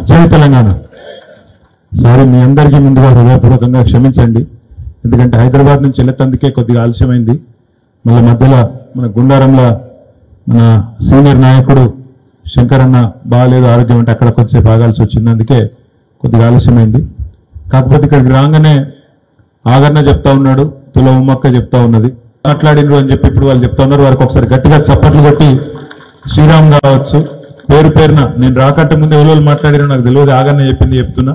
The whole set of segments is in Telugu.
జై తెలంగాణ. సారీ, మీ అందరికీ ముందుగా హృదయపూర్వకంగా క్షమించండి. ఎందుకంటే హైదరాబాద్ నుంచి వెళ్ళేందుకే కొద్దిగా ఆలస్యమైంది. మళ్ళీ మధ్యలో మన గుండారంలో మన సీనియర్ నాయకుడు శంకరన్న బాగాలేదు, ఆరోగ్యం అంటే అక్కడ కొద్దిసేపు ఆగాల్సి వచ్చింది. అందుకే కొద్దిగా ఆలస్యమైంది. కాకపోతే ఇక్కడికి రాగానే ఆగన్న చెప్తా ఉన్నాడు, తుల ఉమ్మక్క చెప్తా ఉన్నది, మాట్లాడినరు అని చెప్పి ఇప్పుడు వాళ్ళు చెప్తా ఉన్నారు. వారికి ఒకసారి గట్టిగా చప్పట్లు కొట్టి శ్రీరామ్ కావచ్చు పేరు పేరున, నేను రాకంటే ముందు ఎవరు మాట్లాడారో నాకు తెలియదు, ఆగన్న చెప్పింది చెప్తున్నా.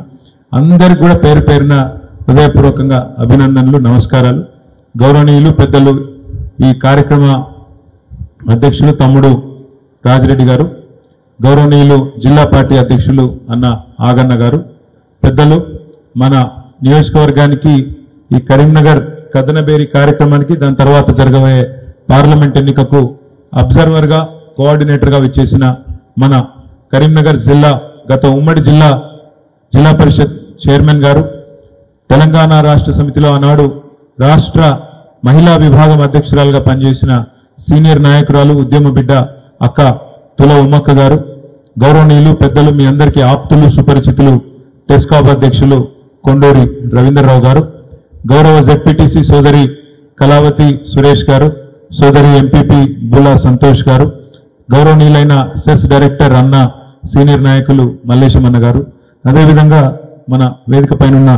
అందరికి కూడా పేరు పేరున హృదయపూర్వకంగా అభినందనలు, నమస్కారాలు. గౌరవనీయులు పెద్దలు, ఈ కార్యక్రమ అధ్యక్షులు తమ్ముడు రాజిరెడ్డి గారు, గౌరవనీయులు జిల్లా పార్టీ అధ్యక్షులు అన్న ఆగన్న గారు, పెద్దలు, మన నియోజకవర్గానికి ఈ కరీంనగర్ కదనబేరి కార్యక్రమానికి దాని తర్వాత జరగబోయే పార్లమెంట్ ఎన్నికకు అబ్జర్వర్గా కోఆర్డినేటర్గా విచ్చేసిన మన కరీంనగర్ జిల్లా గత ఉమ్మడి జిల్లా పరిషత్ చైర్మన్ గారు, తెలంగాణ రాష్ట్ర సమితిలో ఆనాడు రాష్ట్ర మహిళా విభాగం అధ్యక్షురాలుగా పనిచేసిన సీనియర్ నాయకురాలు, ఉద్యమ బిడ్డ అక్క తుల ఉమ్మక్క గారు, గౌరవనీయులు పెద్దలు, మీ అందరికీ ఆప్తులు సుపరిచితులు టెస్కాప్ అధ్యక్షులు కొండూరి రవీంద్రరావు గారు, గౌరవ జెడ్పీటీసీ సోదరి కళావతి సురేష్ గారు, సోదరి ఎంపీపీ బుల్లా సంతోష్ గారు, గౌరవనీయులైన సెస్ డైరెక్టర్ అన్న సీనియర్ నాయకులు మల్లేశమన్న గారు, అదేవిధంగా మన వేదిక పైన ఉన్న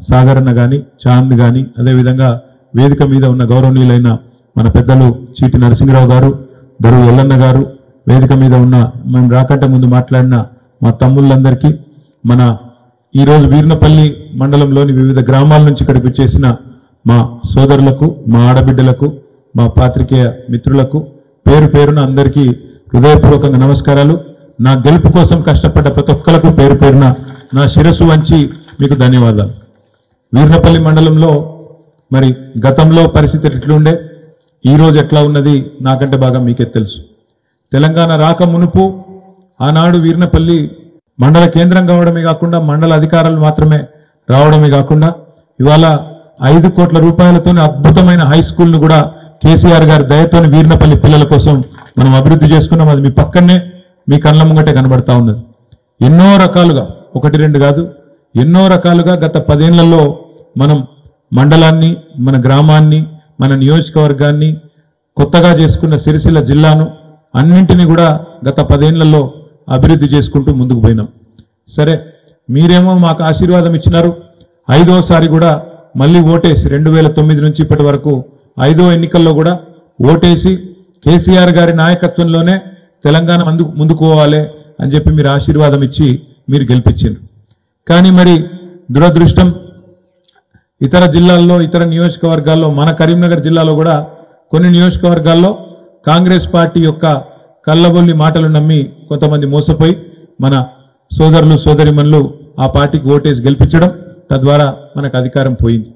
సాగర్ అన్న కానీ, చాంద్ కానీ, అదేవిధంగా వేదిక మీద ఉన్న గౌరవనీయులైన మన పెద్దలు చీటి నరసింహరావు గారు, దరువు ఎల్లన్న గారు, వేదిక మీద ఉన్న మనం రాకంటే ముందు మాట్లాడిన మా తమ్ముళ్ళందరికీ, మన ఈరోజు వీర్నపల్లి మండలంలోని వివిధ గ్రామాల నుంచి ఇక్కడికి వచ్చేసిన మా సోదరులకు, మా ఆడబిడ్డలకు, మా పాత్రికేయ మిత్రులకు పేరు పేరున అందరికీ హృదయపూర్వకంగా నమస్కారాలు. నా గెలుపు కోసం కష్టపడ్డ ప్రతి ఒక్కరికి పేరు పేరున నా శిరస్సు వంచి మీకు ధన్యవాదాలు. వీర్నపల్లి మండలంలో మరి గతంలో పరిస్థితి ఎట్లుండే, ఈరోజు ఎట్లా ఉన్నది నాకంటే బాగా మీకే తెలుసు. తెలంగాణ రాక మునుపు ఆనాడు వీర్నపల్లి మండల కేంద్రం కావడమే కాకుండా, మండల అధికారులు మాత్రమే రావడమే కాకుండా, ఇవాళ 5 కోట్ల రూపాయలతో అద్భుతమైన హై స్కూల్ను కూడా కేసీఆర్ గారి దయతోని వీర్నపల్లి పిల్లల కోసం మనం అభివృద్ధి చేసుకున్నాం. అది మీ పక్కనే మీ కళ్ళ ముంగటే కనబడతా ఉన్నది. ఎన్నో రకాలుగా, 1-2 కాదు, ఎన్నో రకాలుగా గత 10 ఏళ్లలో మనం మండలాన్ని, మన గ్రామాన్ని, మన నియోజకవర్గాన్ని, కొత్తగా చేసుకున్న సిరిసిల్ల జిల్లాను అన్నింటినీ కూడా గత 10 ఏళ్లలో అభివృద్ధి చేసుకుంటూ ముందుకు పోయినాం. సరే, మీరేమో మాకు ఆశీర్వాదం ఇచ్చినారు. 5వసారి కూడా మళ్ళీ ఓటేసి 2009 నుంచి ఇప్పటి వరకు 5వ ఎన్నికల్లో కూడా ఓటేసి కేసీఆర్ గారి నాయకత్వంలోనే తెలంగాణ ముందుకు పోవాలి అని చెప్పి మీరు ఆశీర్వాదం ఇచ్చి మీరు గెలిపించారు. కానీ మరి దురదృష్టం, ఇతర జిల్లాల్లో, ఇతర నియోజకవర్గాల్లో, మన కరీంనగర్ జిల్లాలో కూడా కొన్ని నియోజకవర్గాల్లో కాంగ్రెస్ పార్టీ యొక్క కళ్ళబొల్లి మాటలు నమ్మి కొంతమంది మోసపోయి మన సోదరులు సోదరిమణులు ఆ పార్టీకి ఓటేసి గెలిపించడం, తద్వారా మనకు అధికారం పోయింది.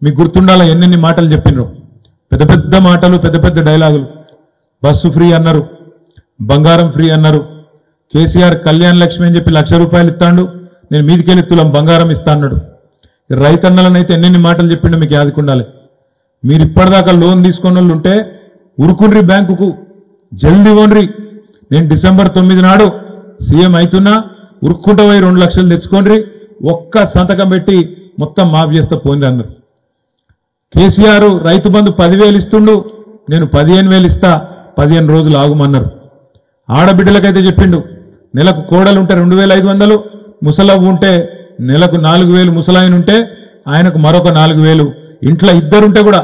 మీకు గుర్తుండాల ఎన్నెన్ని మాటలు చెప్పినరు, పెద్ద పెద్ద మాటలు, పెద్ద పెద్ద డైలాగులు. బస్సు ఫ్రీ అన్నారు, బంగారం ఫ్రీ అన్నారు, కేసీఆర్ కళ్యాణ లక్ష్మి అని చెప్పి ₹1,00,000 ఇస్తాడు, నేను మీదికెళ్ళి తులం బంగారం ఇస్తా అన్నాడు. రైతన్నలనైతే ఎన్నెన్ని మాటలు చెప్పిండో మీకు యాదకుండాలి. మీరు ఇప్పటిదాకా లోన్ తీసుకున్న వాళ్ళు ఉంటే ఉరుకుండ్రి బ్యాంకుకు, జల్దీ ఓన్రి, నేను డిసెంబర్ 9 నాడు సీఎం అవుతున్నా, ఉరుక్కుంటూ పోయి 2 లక్షలు తెచ్చుకోండి, ఒక్క సంతకం పెట్టి మొత్తం మాఫ్ చేస్తా పోయింది అన్నారు. కేసీఆర్ రైతు బంధు 10,000 ఇస్తుండు, నేను 15,000 ఇస్తా, 15 రోజులు ఆగుమన్నారు. ఆడబిడ్డలకైతే చెప్పిండు, నెలకు కోడలుంటే 2,500, ముసలవ్వు ఉంటే నెలకు 4,000, ముసలాయన ఉంటే ఆయనకు మరొక 4,000, ఇంట్లో ఇద్దరుంటే కూడా,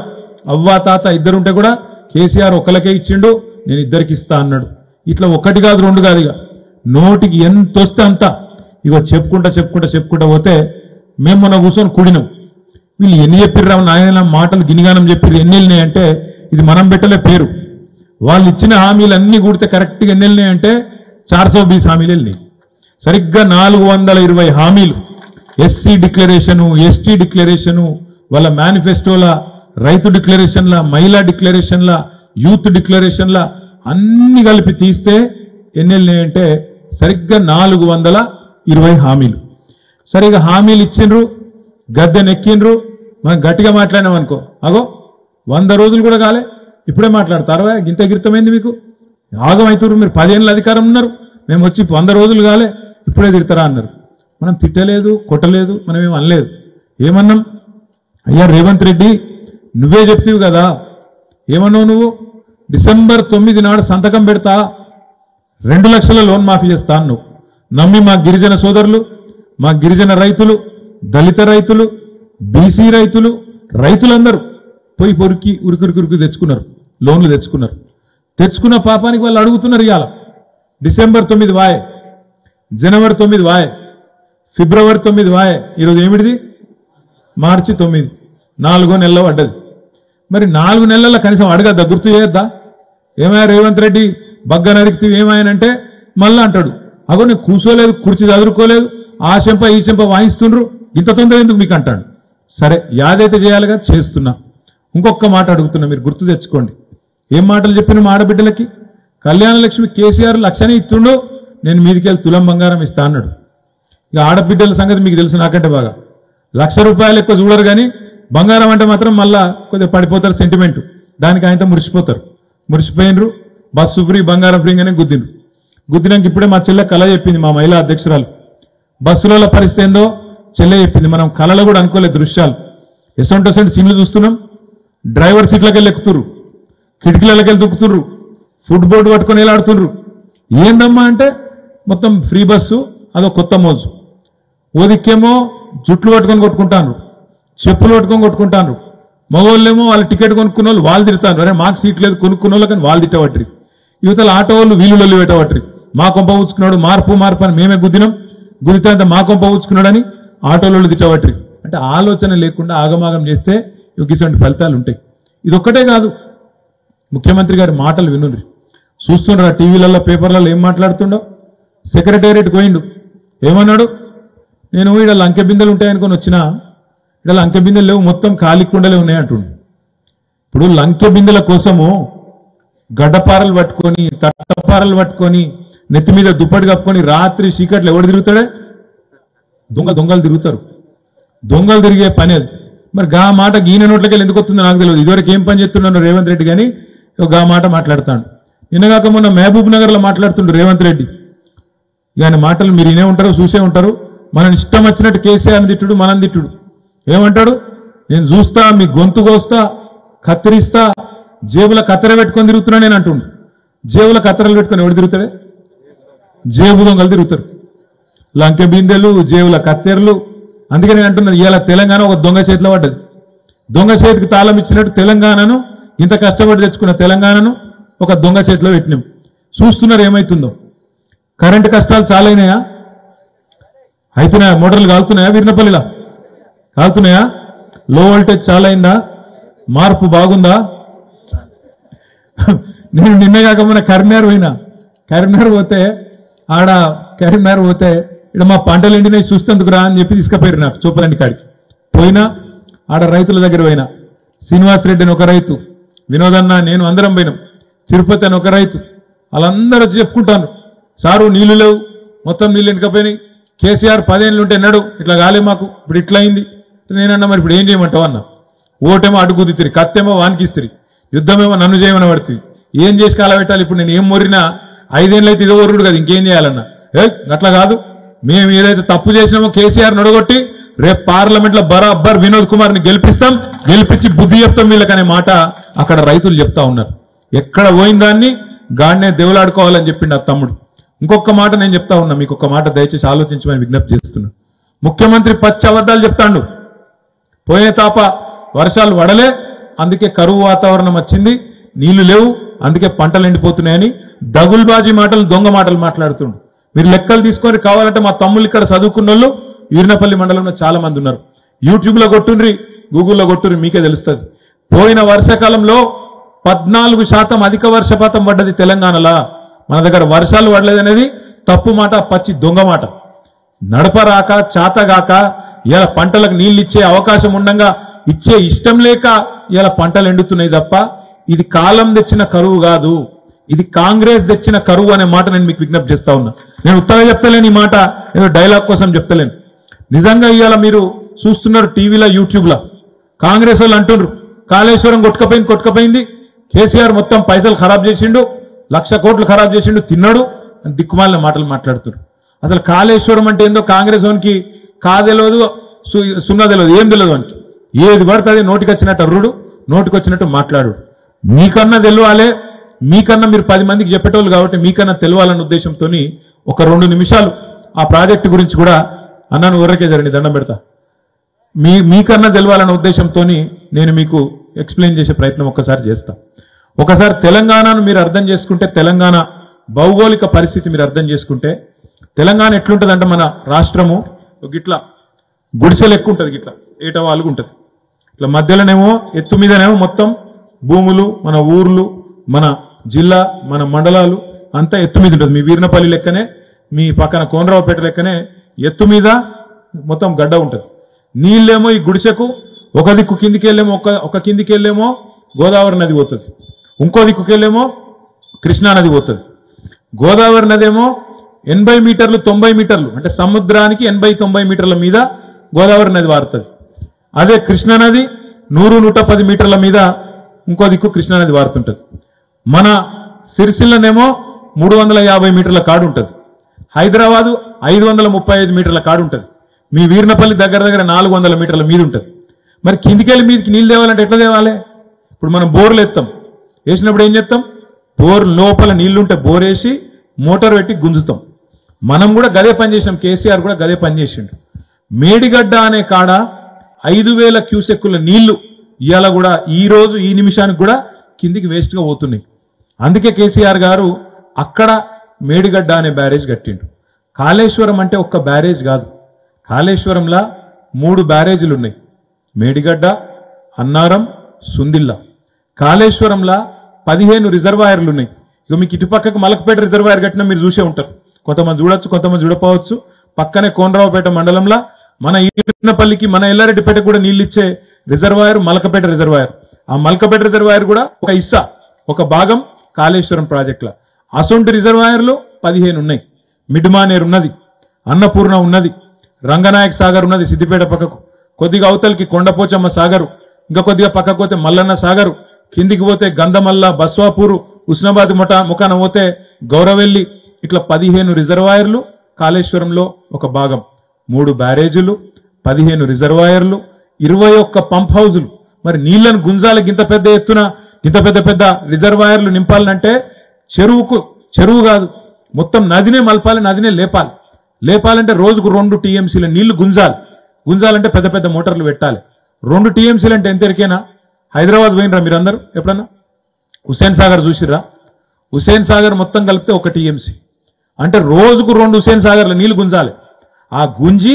అవ్వా తాత ఇద్దరుంటే కూడా కేసీఆర్ ఒకరికే ఇచ్చిండు, నేను ఇద్దరికి ఇస్తా అన్నాడు. ఇట్లా 1 కాదు 2 కాదు, ఇక నోటికి ఎంత వస్తే అంత ఇగో చెప్పుకుంటా పోతే మేము మొన్న కూర్చొని కూడినాం. వీళ్ళు ఎన్ని చెప్పిర్రా నాయన మాటలు గినిగానం చెప్పిర్రు, ఎన్ని వెళ్ళినాయి అంటే ఇది మనం పెట్టలే పేరు. వాళ్ళు ఇచ్చిన హామీలు అన్ని కూడితే కరెక్ట్గా ఎన్ని వెళ్ళినాయి అంటే 420 హామీలు వెళ్ళినాయి. సరిగ్గా 420 హామీలు, ఎస్సీ డిక్లరేషను, ఎస్టీ డిక్లరేషను, వాళ్ళ మేనిఫెస్టోల, రైతు డిక్లరేషన్ల, మహిళా డిక్లరేషన్ల, యూత్ డిక్లరేషన్ల అన్ని కలిపి తీస్తే ఎన్ని వెళ్ళినాయి అంటే సరిగ్గా 420 హామీలు. సరిగ్గా హామీలు ఇచ్చిండ్రు, గద్దెనెక్కిండ్రు. మనం గట్టిగా మాట్లాడినాం అనుకో, అగో 100 రోజులు కూడా కాలే, ఇప్పుడే మాట్లాడతారు. గింత గిరితమైంది మీకు, ఆగం అవుతారు. మీరు 10 ఏళ్ళ అధికారం ఉన్నారు, మేము వచ్చి 100 రోజులు కాలే, ఇప్పుడే తిడతారా అన్నారు. మనం తిట్టలేదు, కొట్టలేదు, మనం ఏం అనలేదు. ఏమన్నాం? అయ్యా రేవంత్ రెడ్డి నువ్వే చెప్తివి కదా, ఏమన్నావు నువ్వు? డిసెంబర్ 9 నాడు సంతకం పెడతా 2 లక్షల లోన్ మాఫీ చేస్తా నువ్వు నమ్మి మా గిరిజన సోదరులు, మా గిరిజన రైతులు, దళిత రైతులు, బీసీ రైతులు, రైతులందరూ పోయి పొరికి ఉరికి తెచ్చుకున్నారు, లోన్లు తెచ్చుకున్నారు. తెచ్చుకున్న పాపానికి వాళ్ళు అడుగుతున్నారు ఇవాళ డిసెంబర్ 9 వాయే, జనవరి 9 వాయే, ఫిబ్రవరి 9 వాయే, ఈరోజు ఏమిటిది? మార్చి 9, 4వ నెలలో పడ్డది. మరి 4 నెలల్లో కనీసం అడగద్దా, గుర్తు చేయొద్దా? ఏమైనా రేవంత్ రెడ్డి బగ్గ నరికితే ఏమాయనంటే మళ్ళా అంటాడు, అగో నేను కూర్చోలేదు, కుర్చీ చదువుకోలేదు, ఆ చెంప ఈ చెంప వాయిస్తుండ్రు, ఇంత తొందర ఎందుకు మీకు అంటాడు. సరే యాదైతే చేయాలిగా, చేస్తున్నా. ఇంకొక మాట అడుగుతున్నా, మీరు గుర్తు తెచ్చుకోండి. ఏం మాటలు చెప్పిన మా ఆడబిడ్డలకి? కళ్యాణ లక్ష్మి కేసీఆర్ 1,00,000 ఇస్తుండో, నేను మీదికెళ్ళి తులం బంగారం ఇస్తా అన్నాడు. ఇక ఆడబిడ్డల సంగతి మీకు తెలుసు నాకంటే బాగా. ₹1,00,000 ఎక్కువ చూడరు కానీ బంగారం అంటే మాత్రం మళ్ళా కొద్దిగా పడిపోతారు, సెంటిమెంట్. దానికి ఆయనతో మురిసిపోతారు. మురిసిపోయినరు, బస్సు ఫ్రీ, బంగారం ఫ్రీ గానే గుద్దిండ్రు. గుద్దినాక ఇప్పుడే మా చెల్లె కళ చెప్పింది, మా మహిళా అధ్యక్షురాలు. బస్సుల పరిస్థితి ఏందో చెల్లె చెప్పింది. మనం కళలో కూడా అనుకోలేదు దృశ్యాలు. ఎసొంటొసంటి సీన్లు చూస్తున్నాం. డ్రైవర్ సీట్లకి వెళ్ళి ఎక్కుతుర్రు, కిటికీలకి వెళ్ళి దుక్కుతుర్రు, ఫుడ్ బోర్డు పట్టుకొని వెళ్ళాడుతుర్రు. ఏందమ్మా అంటే మొత్తం ఫ్రీ బస్సు, అదో కొత్త మోజు. ఓదిక్కేమో జుట్లు పట్టుకొని కొట్టుకుంటాను, చెప్పులు పట్టుకొని కొట్టుకుంటాను. మగవాళ్ళేమో వాళ్ళు టికెట్ కొనుక్కున్న వాళ్ళు వాళ్ళు తిడతాను, అరే మాకు సీట్ లేదు కొనుక్కున్న వాళ్ళు, కానీ వాళ్ళు తిట్టబట్టి. యువతలు ఆటో వాళ్ళు వీళ్ళు పెట్టబట్టి, మా కొంప ఊచుకున్నాడు, మార్పు అని మేమే గుద్దినాం, గుద్దితే అంత మా కొంప ఊచుకున్నాడని ఆటోలు తిట్టబట్టి. అంటే ఆలోచన లేకుండా ఆగమాగం చేస్తే ఇటువంటి ఫలితాలు ఉంటాయి. ఇదొక్కటే కాదు, ముఖ్యమంత్రి గారి మాటలు వినుండ్రి. చూస్తుండ్రా టీవీలలో, పేపర్లలో ఏం మాట్లాడుతుండో. సెక్రటేరియట్ పోయిండు, ఏమన్నాడు? నేను ఇక్కడ లంకె బిందెలు ఉంటాయనుకొని వచ్చినా, ఇక్కడ లంకె బిందెలు లేవు, మొత్తం ఖాళీ కుండలే ఉన్నాయి అంటుండు. ఇప్పుడు లంకె బిందెల కోసము గడ్డపారలు పట్టుకొని, తట్టపారలు పట్టుకొని, నెత్తి మీద దుప్పటి కప్పుకొని రాత్రి చీకట్లు ఎవడు తిరుగుతాడే? దొంగలు తిరుగుతారు. దొంగలు తిరిగే పని అది. మరి గా మాట గీన నోట్లకెళ్ళి ఎందుకు వస్తుందో నాకు తెలియదు. ఇదివరకు ఏం పని చేస్తున్నాను రేవంత్ రెడ్డి, కానీ గా మాట మాట్లాడతాడు. నిన్నగాక మొన్న మహబూబ్ నగర్లో మాట్లాడుతుండ్రు రేవంత్ రెడ్డి. ఆయన మాటలు మీరు వినే ఉంటారు, చూసే ఉంటారు. మనం ఇష్టం వచ్చినట్టు కేసీఆర్ని తిట్టుడు, మనం తిట్టుడు. ఏమంటాడు? నేను చూస్తా, మీ గొంతు కోస్తా, కత్తిరిస్తా, జేబుల కత్తెర పెట్టుకొని తిరుగుతున్నా నేను అంటుండు. జేబుల కత్తెరలు పెట్టుకొని ఎవడు తిరుగుతాడే? జేబు దొంగలు తిరుగుతారు. లంకె బిందెలు, జేబుల కత్తెరలు. అందుకే నేను అంటున్నాను, ఇవాళ తెలంగాణ ఒక దొంగ చేతిలో పడ్డది. దొంగ చేతికి తాళం ఇచ్చినట్టు తెలంగాణను, ఇంత కష్టపడి తెచ్చుకున్న తెలంగాణను ఒక దొంగ చేతిలో పెట్టినాం. చూస్తున్నారు ఏమవుతుందో. కరెంటు కష్టాలు చాలా అయినాయా? అవుతున్నాయా? మోటార్లు కాలుతున్నాయా? వీరినపల్లిలా కాలుతున్నాయా? లో వోల్టేజ్ చాలా అయిందా? మార్పు బాగుందా? నేను నిన్న కాక మొన్న కరీంనగర్ పోతే ఇక్కడ మా పంటలు ఎండినాయి చూస్తేందుకు రా అని చెప్పి తీసుకుపోయారు నాకు చూపలండి కాడికి. పోయినా ఆడ రైతుల దగ్గర పోయినా. శ్రీనివాసరెడ్డి అని ఒక రైతు, వినోదన్న, నేను అందరం పోయినాం. తిరుపతి అని ఒక రైతు. వాళ్ళందరూ వచ్చి చెప్పుకుంటాను, సారు నీళ్లు లేవు, మొత్తం నీళ్ళు ఎండకపోయినాయి, కేసీఆర్ 10 ఏళ్ళు ఉంటే ఎన్నాడు ఇట్లా కాలే మాకు, ఇప్పుడు ఇట్లా అయింది. నేనన్నా మరి ఇప్పుడు ఏం చేయమంటావు అన్న. ఓటేమో అడుగుదిత్తిరి, కత్తేమో వానికిస్తిరి, యుద్ధమేమో నన్ను చేయమని పడుతుంది. ఏం చేసి కాలబెట్టాలి? ఇప్పుడు నేను ఏం మొరినా 5 ఏళ్ళు అయితే ఇదో ఒర్రుడు కదా, ఇంకేం చేయాలన్నా. అట్లా కాదు, మేము ఏదైతే తప్పు చేసినామో కేసీఆర్ నొడగొట్టి రేపు పార్లమెంట్ లో బరాబర్ వినోద్ కుమార్ ని గెలిపిస్తాం, గెలిపించి బుద్ధి చెప్తాం వీళ్ళకనే మాట అక్కడ రైతులు చెప్తా ఉన్నారు. ఎక్కడ పోయిన దాన్ని గాడినే దేవులాడుకోవాలని చెప్పిండు ఆ తమ్ముడు. ఇంకొక మాట నేను చెప్తా ఉన్నా, మీకు ఒక మాట దయచేసి ఆలోచించమని విజ్ఞప్తి చేస్తున్నా. ముఖ్యమంత్రి పచ్చి అబద్ధాలు చెప్తాడు. పోయే తాప వర్షాలు పడలే, అందుకే కరువు వాతావరణం వచ్చింది, నీళ్లు లేవు, అందుకే పంటలు ఎండిపోతున్నాయని దగుల్బాజీ మాటలు, దొంగ మాటలు మాట్లాడుతుండు. మీరు లెక్కలు తీసుకొని కావాలంటే మా తమ్ముళ్ళు ఇక్కడ చదువుకున్న వాళ్ళు వీరినపల్లి మండలంలో చాలా మంది ఉన్నారు. యూట్యూబ్లో కొట్టుండ్రి, గూగుల్లో కొట్టుండ్రి, మీకే తెలుస్తుంది. పోయిన వర్షాకాలంలో 14% అధిక వర్షపాతం పడ్డది తెలంగాణలో. మన దగ్గర వర్షాలు పడలేదనేది తప్పు మాట, పచ్చి దొంగ మాట. నడపరాక, చాతగాక, ఇలా పంటలకు నీళ్ళు ఇచ్చే అవకాశం ఉండగా ఇచ్చే ఇష్టం లేక ఇలా పంటలు ఎండుతున్నాయి తప్ప ఇది కాలం తెచ్చిన కరువు కాదు, ఇది కాంగ్రెస్ తెచ్చిన కరువు అనే మాట నేను మీకు విజ్ఞప్తి చేస్తా ఉన్నా. నేను ఉత్తగా చెప్తలేను, ఈ మాట ఏదో డైలాగ్ కోసం చెప్తలేను. నిజంగా ఇవాళ మీరు చూస్తున్నారు టీవీలో, యూట్యూబ్లో కాంగ్రెస్ వాళ్ళు అంటుండ్రు కాళేశ్వరం కొట్టుకపోయింది, కేసీఆర్ మొత్తం పైసలు ఖరాబ్ చేసిండు, 1,00,000 కోట్లు ఖరాబ్ చేసిండు, తిన్నాడు అని దిక్కుమాలిన మాటలు మాట్లాడుతున్నారు. అసలు కాళేశ్వరం అంటే ఏందో కాంగ్రెస్ వానికి కాదెలవదు సున్నా తెలియదు, ఏం తెలియదు అని ఏది పడుతుంది నోటికి వచ్చినట్టు అర్రుడు, నోటికి వచ్చినట్టు మాట్లాడు. మీకన్నా తెలియాలే, మీకన్నా మీరు 10 మందికి చెప్పేటోళ్ళు కాబట్టి మీకన్నా తెలియాలన్న ఉద్దేశంతో ఒక 2 నిమిషాలు ఆ ప్రాజెక్టు గురించి కూడా అన్నాను ఊరకే జరండి దండం పెడతా. మీకన్నా తెలియాలన్న ఉద్దేశంతో నేను మీకు ఎక్స్ప్లెయిన్ చేసే ప్రయత్నం ఒక్కసారి చేస్తా. ఒకసారి తెలంగాణను మీరు అర్థం చేసుకుంటే, తెలంగాణ భౌగోళిక పరిస్థితి మీరు అర్థం చేసుకుంటే, తెలంగాణ ఎట్లుంటుందంటే మన రాష్ట్రము గిట్లా గుడిసెలు ఎక్కువ ఉంటుంది, గిట్లా ఏటవాలుగా ఉంటుంది. ఇట్లా మధ్యలోనేమో ఎత్తు మీదనేమో మొత్తం భూములు, మన ఊర్లు, మన జిల్లా, మన మండలాలు అంతా ఎత్తు మీద ఉంటుంది. మీ వీర్నపల్లి లెక్కనే, మీ పక్కన కోనరావుపేట లెక్కనే ఎత్తు మీద మొత్తం గడ్డ ఉంటుంది. నీళ్ళేమో ఈ గుడిసెకు ఒక దిక్కు కిందికి వెళ్ళేమో ఒక కిందికి వెళ్ళేమో గోదావరి నది పోతుంది, ఇంకో దిక్కుకి వెళ్ళేమో కృష్ణా నది పోతుంది. గోదావరి నది ఏమో 80 మీటర్లు 90 మీటర్లు అంటే సముద్రానికి 80-90 మీటర్ల మీద గోదావరి నది వారుతుంది. అదే కృష్ణా నది 100-110 మీటర్ల మీద ఇంకో దిక్కు కృష్ణా నది వారుతుంటుంది. మన సిరిసిల్లనేమో 350 మీటర్ల కాడు ఉంటుంది. హైదరాబాదు 535 మీటర్ల కాడు ఉంటుంది. మీ వీర్నపల్లి దగ్గర 400 మీటర్ల మీద ఉంటుంది. మరి కిందికెళ్ళి మీదకి నీళ్ళు తేవాలంటే ఎట్లా తేవాలి? ఇప్పుడు మనం బోర్లు ఎత్తాం, వేసినప్పుడు ఏం చేస్తాం? బోర్ లోపల నీళ్లుంటే బోర్ వేసి మోటార్ పెట్టి గుంజుతాం. మనం కూడా గదే పని చేసాం, కేసీఆర్ కూడా గదే పని చేసిండు. మేడిగడ్డ అనే కాడ 5000 క్యూసెక్కుల నీళ్లు ఇవాళ కూడా ఈ రోజు ఈ నిమిషానికి కూడా కిందికి వేస్ట్గా పోతున్నాయి. అందుకే కేసీఆర్ గారు అక్కడ మేడిగడ్డ అనే బ్యారేజ్ కట్టిండు. కాళేశ్వరం అంటే ఒక్క బ్యారేజ్ కాదు, కాళేశ్వరంలో 3 బ్యారేజీలు ఉన్నాయి. మేడిగడ్డ, అన్నారం, సుందిల్ల. కాళేశ్వరంలో 15 రిజర్వాయర్లు ఉన్నాయి. ఇక మీకు ఇటుపక్కకు మలకపేట రిజర్వాయర్ కట్టినా మీరు చూసే ఉంటారు. కొంతమంది చూడొచ్చు, కొంతమంది చూడపోవచ్చు. పక్కనే కోనరావుపేట మండలంలో మన ఈనపల్లికి, మన ఎల్లారెడ్డిపేట కూడా నీళ్ళు ఇచ్చే రిజర్వాయర్ మలకపేట రిజర్వాయర్. ఆ మలకపేట రిజర్వాయర్ కూడా ఒక ఇస్సా, ఒక భాగం కాళేశ్వరం ప్రాజెక్టులో. అసొంటి రిజర్వాయర్లు 15 ఉన్నాయి. మిడ్మానేర్ ఉన్నది, అన్నపూర్ణ ఉన్నది, రంగనాయక్ సాగర్ ఉన్నది సిద్దిపేట పక్కకు, కొద్దిగా అవతలకి కొండపోచమ్మ సాగరు, ఇంకా కొద్దిగా పక్కకు పోతే మల్లన్న సాగరు, కిందికి పోతే గంధమల్ల, బస్వాపూరు, ఉస్నాబాద్ ముఖాన పోతే గౌరవెల్లి, ఇట్లా 15 రిజర్వాయర్లు కాళేశ్వరంలో ఒక భాగం. 3 బ్యారేజీలు, 15 రిజర్వాయర్లు, 21 పంప్ హౌజులు. మరి నీళ్లను గుంజాలి గింత పెద్ద ఎత్తున, ఇంత పెద్ద పెద్ద రిజర్వాయర్లు నింపాలంటే చెరువు కాదు, మొత్తం నదినే మలపాలి, నదినే లేపాలి. లేపాలంటే రోజుకు 2 టీఎంసీల నీళ్లు గుంజాలంటే పెద్ద పెద్ద మోటార్లు పెట్టాలి. 2 టీఎంసీలు అంటే ఎంతరికైనా? హైదరాబాద్ పోయినరా మీరందరూ ఎప్పుడన్నా? హుస్సేన్ సాగర్ చూసిర్రా? హుస్సేన్ సాగర్ మొత్తం కలిపితే 1 టీఎంసీ అంటే రోజుకు 2 హుస్సేన్ సాగర్ల నీళ్లు గుంజాలి. ఆ గుంజి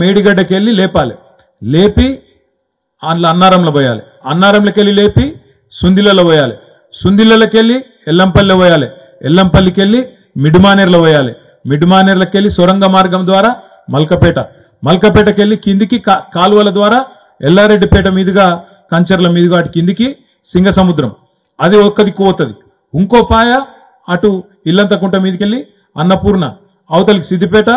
మేడిగడ్డకి వెళ్ళి లేపాలి, లేపి అందులో అన్నారంలో పోయాలి, అన్నారంలోకి వెళ్ళి లేపి సుందిలలో పోయాలి, సుందిలలోకి వెళ్ళి ఎల్లంపల్లిలో పోయాలి, ఎల్లంపల్లికి వెళ్ళి మిడ్మానేర్లో పోయాలి, మిడ్మానేర్లకి వెళ్ళి సొరంగ మార్గం ద్వారా మల్కపేటకి వెళ్ళి కిందికి కాలువల ద్వారా ఎల్లారెడ్డిపేట మీదుగా కంచర్ల మీదుగా అటు కిందికి సింగసముద్రం, అది ఒక్క దిక్కు పోతుంది. ఇంకో పాయ అటు ఇల్లంతకుంట మీదకి వెళ్ళి అన్నపూర్ణ, అవతలికి సిద్దిపేట,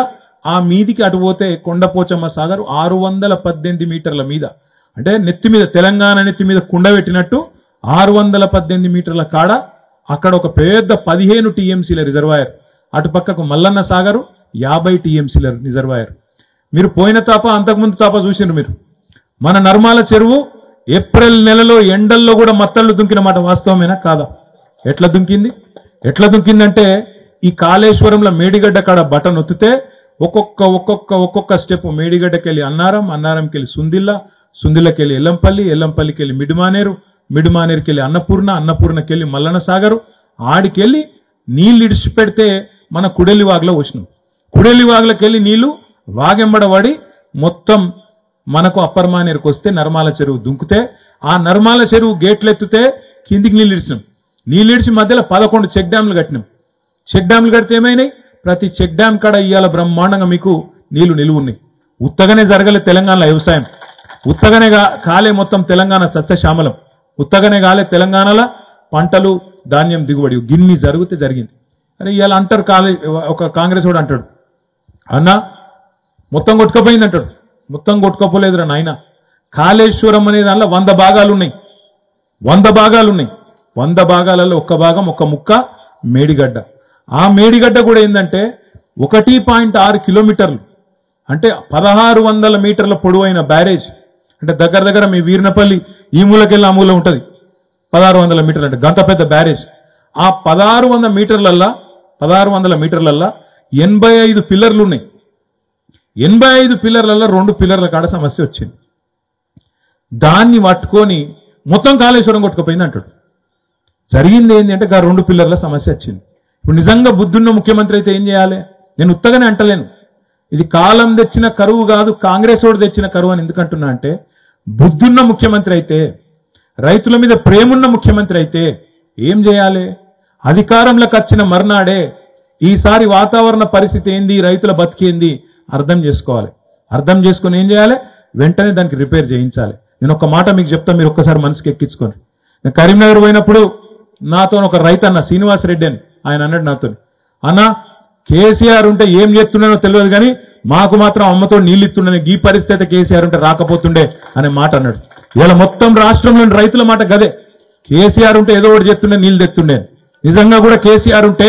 ఆ మీదికి అటు పోతే కొండపోచమ్మ సాగర్ 618 మీటర్ల మీద. అంటే నెత్తి మీద, తెలంగాణ నెత్తి మీద కుండ పెట్టినట్టు 618 మీటర్ల కాడ అక్కడ ఒక పెద్ద 15 టీఎంసీల రిజర్వాయర్. అటు పక్కకు మల్లన్న సాగరు 50 టీఎంసీల రిజర్వాయర్. మీరు పోయిన తాప అంతకుముందు తాప చూసిండ్రు మీరు. మన నర్మాల చెరువు ఏప్రిల్ నెలలో ఎండల్లో కూడా మత్తళ్ళు దుంకిన మాట వాస్తవమేనా కాదా? ఎట్లా దుంకిందంటే ఈ కాళేశ్వరంలో మేడిగడ్డ కాడ బటన్ ఒత్తితే ఒక్కొక్క స్టెప్ మేడిగడ్డకి వెళ్ళి అన్నారంకి వెళ్ళి సుందిల్లకి వెళ్ళి ఎల్లంపల్లికి వెళ్ళి మిడ్మానేరుకి వెళ్ళి అన్నపూర్ణకి వెళ్ళి మల్లన్న సాగరు, ఆడికెళ్ళి నీళ్ళు ఇడిచిపెడితే మన కుడెల్లివాగులో వచ్చినాం. కుడెల్లివాగులోకి వెళ్ళి నీళ్లు వాగెంబడబడి మొత్తం మనకు అప్పర్ మానేరుకు వస్తే నర్మాల చెరువు దుంకుతే, ఆ నర్మాల చెరువు గేట్లు ఎత్తితే కిందికి నీళ్ళు ఇడిచినాం. నీళ్ళు ఇడిచి మధ్యలో 11 చెక్ డ్యాంలు కట్టినాం. చెక్ డ్యాంలు కడితే ఏమైనాయి? ప్రతి చెక్ డ్యాం కాడ ఇవాళ బ్రహ్మాండంగా మీకు నీళ్లు నిలువ ఉన్నాయి. ఉత్తగానే జరగలే తెలంగాణలో వ్యవసాయం, ఉత్తగానే కాలే మొత్తం తెలంగాణ సస్యశ్యామలం, ఉత్తగానే కాలే తెలంగాణలో పంటలు ధాన్యం దిగుబడి గిన్ని జరిగింది. అని ఇవాళ అంటారు, ఒక కాంగ్రెస్ వాడు అంటాడు, అన్న మొత్తం కొట్టుకపోయింది అంటాడు. మొత్తం కొట్టుకోపోలేదురా నాయన, కాళేశ్వరం అనే దానిలో 100 భాగాలు ఉన్నాయి. 100 భాగాలలో ఒక్క భాగం, ఒక్క ముక్క మేడిగడ్డ. ఆ మేడిగడ్డ కూడా ఏంటంటే 1.6 కిలోమీటర్లు అంటే 1600 మీటర్ల పొడవైన బ్యారేజ్. అంటే దగ్గర దగ్గర మీ వీరినపల్లి ఈ మూలకెళ్ళి ఆ మూల ఉంటుంది 1600 మీటర్లు అంటే గంత పెద్ద బ్యారేజ్. ఆ 1600 మీటర్లల్లా 85 పిల్లర్లు ఉన్నాయి. 85 పిల్లర్లలో 2 పిల్లర్ల కాడ సమస్య వచ్చింది. దాన్ని పట్టుకొని మొత్తం కాళేశ్వరం కొట్టుకుపోయింది అంటాడు. జరిగింది ఏంటి అంటే ఆ 2 పిల్లర్ల సమస్య వచ్చింది. ఇప్పుడు నిజంగా బుద్ధున్న ముఖ్యమంత్రి అయితే ఏం చేయాలి? నేను ఉత్తగానే అంటలేను, ఇది కాలం తెచ్చిన కరువు కాదు, కాంగ్రెస్ వాడు తెచ్చిన కరువు అని ఎందుకంటున్నా అంటే, బుద్ధున్న ముఖ్యమంత్రి అయితే, రైతుల మీద ప్రేమున్న ముఖ్యమంత్రి అయితే ఏం చేయాలి? అధికారంలోకి వచ్చిన మర్నాడే ఈసారి వాతావరణ పరిస్థితి ఏంది, రైతుల బతికేంది అర్థం చేసుకోవాలి. అర్థం చేసుకుని ఏం చేయాలి? వెంటనే దానికి రిపేర్ చేయించాలి. నేను ఒక మాట మీకు చెప్తా, మీరు ఒక్కసారి మనసుకి ఎక్కించుకోండి. నేను కరీంనగర్ పోయినప్పుడు నాతో ఒక రైతు అన్న శ్రీనివాస్ రెడ్డి అని ఆయన అన్నాడు నాతో, అన్న కేసీఆర్ ఉంటే ఏం చేస్తున్నానో తెలియదు కానీ మాకు మాత్రం అమ్మతో నీళ్ళు ఇస్తుండే, ఈ పరిస్థితి కేసీఆర్ ఉంటే రాకపోతుండే అనే మాట అన్నాడు. ఇలా మొత్తం రాష్ట్రంలోని రైతుల మాట గదే, కేసీఆర్ ఉంటే ఏదో ఒకటి చేస్తుండే, నీళ్లు తెస్తుండే. నిజంగా కూడా కేసీఆర్ ఉంటే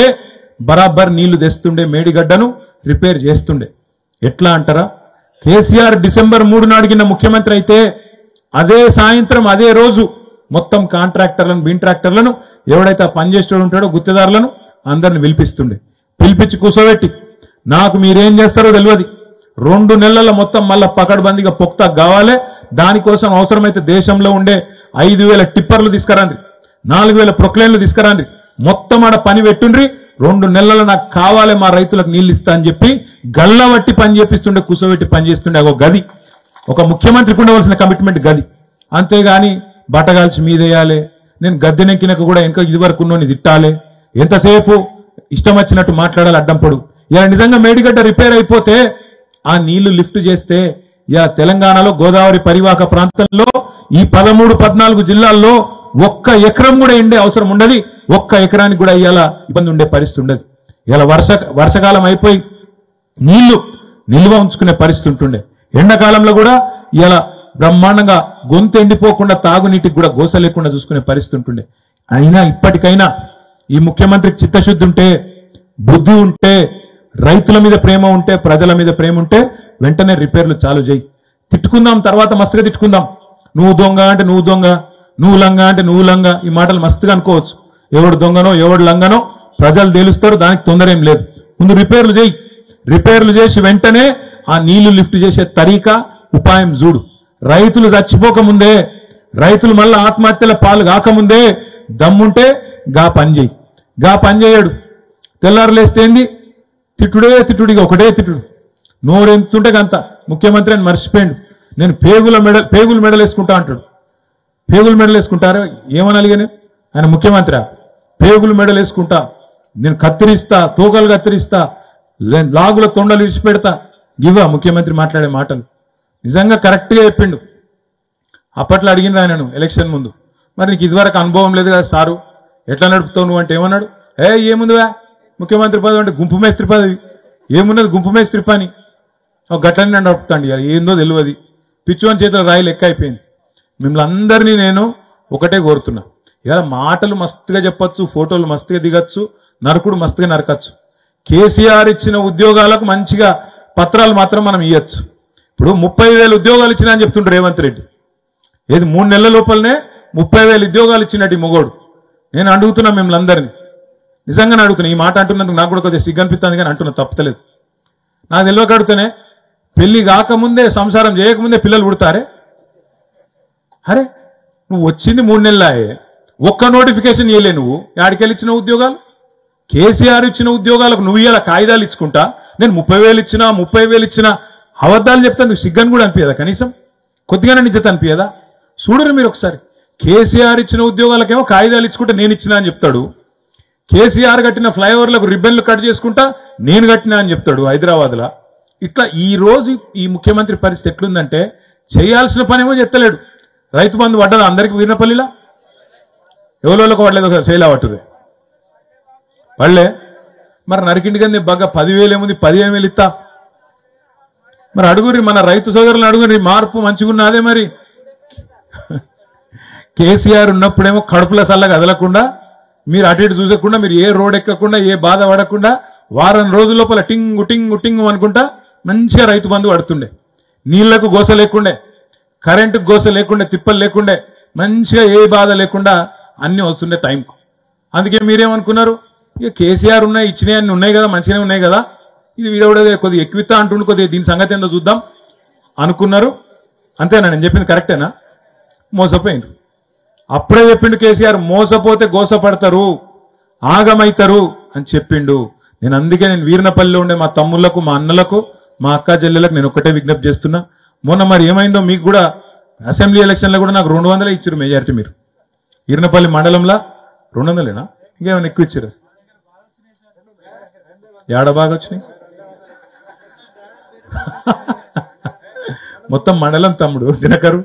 బరాబర్ నీళ్లు తెస్తుండే, మేడిగడ్డను రిపేర్ చేస్తుండే. ఎట్లా అంటారా? కేసీఆర్ డిసెంబర్ 3 నాడిగిన ముఖ్యమంత్రి అయితే అదే సాయంత్రం అదే రోజు మొత్తం కాంట్రాక్టర్లను బింట్రాక్టర్లను ఎవడైతే పనిచేస్తూ ఉంటాడో గుత్తేదారులను అందరిని పిలిపించి కూర్చోబెట్టి, నాకు మీరేం చేస్తారో తెలియదు, 2 నెలల మొత్తం మళ్ళా పకడ్బందీగా పొక్తా కావాలి, దానికోసం అవసరమైతే దేశంలో ఉండే 5000 టిప్పర్లు తీసుకురండి, 4000 ప్రొక్లైన్లు తీసుకురండి, మొత్తం ఆడ పని పెట్టుండ్రి, 2 నెలలు నాకు కావాలి, మా రైతులకు నీళ్ళు ఇస్తా అని చెప్పి గల్లబట్టి పని చేపిస్తుండే, కూర్చోబెట్టి పని చేస్తుండే. ఒక గది, ఒక ముఖ్యమంత్రికి ఉండవలసిన కమిట్మెంట్ గది. అంతేగాని బట్టగాల్చి మీదేయాలి, నేను గద్దెనెక్కినకు కూడా ఇంకా ఇదివరకు ఉన్నోని తిట్టాలి, ఎంతసేపు ఇష్టం వచ్చినట్టు మాట్లాడాలి, అడ్డంపడు. ఇలా నిజంగా మేడిగడ్డ రిపేర్ అయిపోతే ఆ నీళ్లు లిఫ్ట్ చేస్తే ఇలా తెలంగాణలో గోదావరి పరివాహక ప్రాంతంలో ఈ 13-14 జిల్లాల్లో 1 ఎకరం కూడా ఎండే అవసరం ఉండదు, 1 ఎకరానికి కూడా ఇవాళ ఇబ్బంది ఉండే పరిస్థితి ఉండదు. ఇలా వర్షకాలం అయిపోయి నీళ్లు నిల్వ ఉంచుకునే పరిస్థితి ఉంటుండే. ఎండాకాలంలో కూడా ఇలా బ్రహ్మాండంగా గొంతు ఎండిపోకుండా తాగునీటికి కూడా గోస లేకుండా చూసుకునే పరిస్థితి ఉంటుండే. అయినా ఇప్పటికైనా ఈ ముఖ్యమంత్రికి చిత్తశుద్ధి ఉంటే, బుద్ధి ఉంటే, రైతుల మీద ప్రేమ ఉంటే, ప్రజల మీద ప్రేమ ఉంటే వెంటనే రిపేర్లు చాలు చేయి. తిట్టుకుందాం, తర్వాత మస్తుగా తిట్టుకుందాం. నువ్వు దొంగ అంటే నువ్వు దొంగ, నువ్వు లంగ అంటే నువ్వు లంగ, ఈ మాటలు మస్తుగా అనుకోవచ్చు. ఎవడు దొంగనో ఎవడు లంగనో ప్రజలు తెలుస్తారు, దానికి తొందర ఏం లేదు. ముందు రిపేర్లు చేయి, రిపేర్లు చేసి వెంటనే ఆ నీళ్లు లిఫ్ట్ చేసే తరీకా ఉపాయం చూడు. రైతులు చచ్చిపోకముందే, రైతులు మళ్ళీ ఆత్మహత్యల పాలు కాకముందే దమ్ముంటే గా పని చేయి. గా పని చేయడు, తెల్లారులేస్తే ఏంది తిట్టుడే తిట్టుడిగా, ఒకటే తిట్టుడు, నోరెంతుంటే గంత. ముఖ్యమంత్రి అని మర్చిపోయాడు, నేను పేగులు మెడలు వేసుకుంటా అంటాడు. పేగులు మెడలు వేసుకుంటారు ఏమని అలిగాను? ఆయన ముఖ్యమంత్రి, పేగులు మెడలు వేసుకుంటా, నేను కత్తిరిస్తా, తోకలు కత్తిరిస్తా, లాగుల తొండలు విడిచిపెడతా, ఇవా ముఖ్యమంత్రి మాట్లాడే మాటలు? నిజంగా కరెక్ట్గా చెప్పిండు. అప్పట్లో అడిగిన ఆయనను ఎలక్షన్ ముందు, మరి నీకు ఇదివరకు అనుభవం లేదు కదా సారు, ఎట్లా నడుపుతావు నువ్వు అంటే ఏమన్నాడు? ఏముందివా ముఖ్యమంత్రి పదవి అంటే గుంపు మేస్త్రి పదవి, ఏమున్నది గుంపు మేస్త్రి పని, ఒక గట్లని నడుపుతాండి, ఏందో తెలియదు, పిచ్చివని చేతిలో రాయి లెక్క అయిపోయింది. మిమ్మల్ని అందరినీ నేను ఒకటే కోరుతున్నా, ఇలా మాటలు మస్తుగా చెప్పచ్చు, ఫోటోలు మస్తుగా దిగచ్చు, నరకుడు మస్తుగా నరకచ్చు. కేసీఆర్ ఇచ్చిన ఉద్యోగాలకు మంచిగా పత్రాలు మాత్రం మనం ఇవ్వచ్చు. ఇప్పుడు 30,000 ఉద్యోగాలు ఇచ్చినా అని చెప్తుండ్రు రేవంత్ రెడ్డి. ఏది 3 నెలల లోపలనే 30,000 ఉద్యోగాలు ఇచ్చినట్టు మొగోడు. నేను అడుగుతున్నా మిమ్మల్ని అందరినీ, నిజంగానే అడుగుతున్నా. ఈ మాట అంటున్నందుకు నాకు కూడా కొద్దిగా సిగ్గనిపిస్తుంది కానీ అంటున్నా, తప్పలేదు. నాకు తెలియక అడుగుతానే, పెళ్లి కాకముందే సంసారం చేయకముందే పిల్లలు పుడతారే? అరే నువ్వు వచ్చింది 3 నెలలాయే, ఒక్క నోటిఫికేషన్ ఇవ్వలే నువ్వు. యాడికెళ్ళి ఇచ్చిన ఉద్యోగాలు? కేసీఆర్ ఇచ్చిన ఉద్యోగాలకు నువ్వు ఇలా కాయిదాలు ఇచ్చుకుంటా, నేను 30,000 ఇచ్చినా 30,000 ఇచ్చినా అబద్ధాలు చెప్తా, నువ్వు సిగ్గని కూడా అనిపించదా? కనీసం కొద్దిగానే నిజత అనిపించదా? చూడరు మీరు ఒకసారి. కేసీఆర్ ఇచ్చిన ఉద్యోగాలకేమో కాయిదాలు ఇచ్చుకుంటే నేను ఇచ్చినా అని చెప్తాడు, కేసీఆర్ కట్టిన ఫ్లైఓవర్లకు రిబ్బన్లు కట్ చేసుకుంటా నేను కట్టినా అని చెప్తాడు హైదరాబాద్లో. ఇట్లా ఈ రోజు ఈ ముఖ్యమంత్రి పరిస్థితి ఎట్లుందంటే, చేయాల్సిన పనేమో చెత్తలేడు. రైతు బంధు పడ్డదా అందరికీ? వీరినపల్లిలా ఎవరోళ్ళకు పడలేదు, ఒక శైలా పట్టుదే పడలే. మరి నరికింటి కింద బాగా 10,000 ఏముంది, 15,000 ఇస్తా. మరి అడుగురి, మన రైతు సోదరులను అడుగురి, మార్పు మంచిగున్నా. అదే మరి కేసీఆర్ ఉన్నప్పుడేమో కడుపుల సల్లగా కదలకుండా, మీరు అటు ఇటు చూసకుండా, మీరు ఏ రోడ్ ఎక్కకుండా, ఏ బాధ పడకుండా వారం రోజుల లోపల టింగు టింగు టింగు అనుకుంటా మంచిగా రైతు బంధు పడుతుండే, నీళ్లకు గోస లేకుండే, కరెంటుకు గోస లేకుండే, తిప్పలు లేకుండే, మంచిగా ఏ బాధ లేకుండా అన్ని వస్తుండే టైంకు. అందుకే మీరేమనుకున్నారు, ఇక కేసీఆర్ ఉన్నాయి, ఇచ్చినాయి అన్ని ఉన్నాయి కదా, మంచిగానే ఉన్నాయి కదా, ఇది వీడవడే కొద్దిగా ఎక్కువిత్తా అంటుండే, కొద్దిగా దీని సంగతి ఏందో చూద్దాం అనుకున్నారు. అంతేనా నేను చెప్పింది కరెక్టేనా? మోసపోయిండ్రు. అప్పుడే చెప్పిండు కేసీఆర్, మోసపోతే గోసపడతారు, ఆగమైతారు అని చెప్పిండు. అందుకే నేను వీర్నపల్లిలో ఉండే మా తమ్ముళ్లకు, మా అన్నలకు, మా అక్క చెల్లెలకు నేను ఒక్కటే విజ్ఞప్తి చేస్తున్నా. మొన్న మరి ఏమైందో మీకు కూడా అసెంబ్లీ ఎలక్షన్లో కూడా నాకు 200 ఇచ్చారు మెజారిటీ. మీరు వీర్నపల్లి మండలంలో 200ఏనా, ఇంకేమైనా ఎక్కువ ఇచ్చారు? ఏడ బాగా వచ్చినాయి? మొత్తం మండలం తమ్ముడు దినకరు,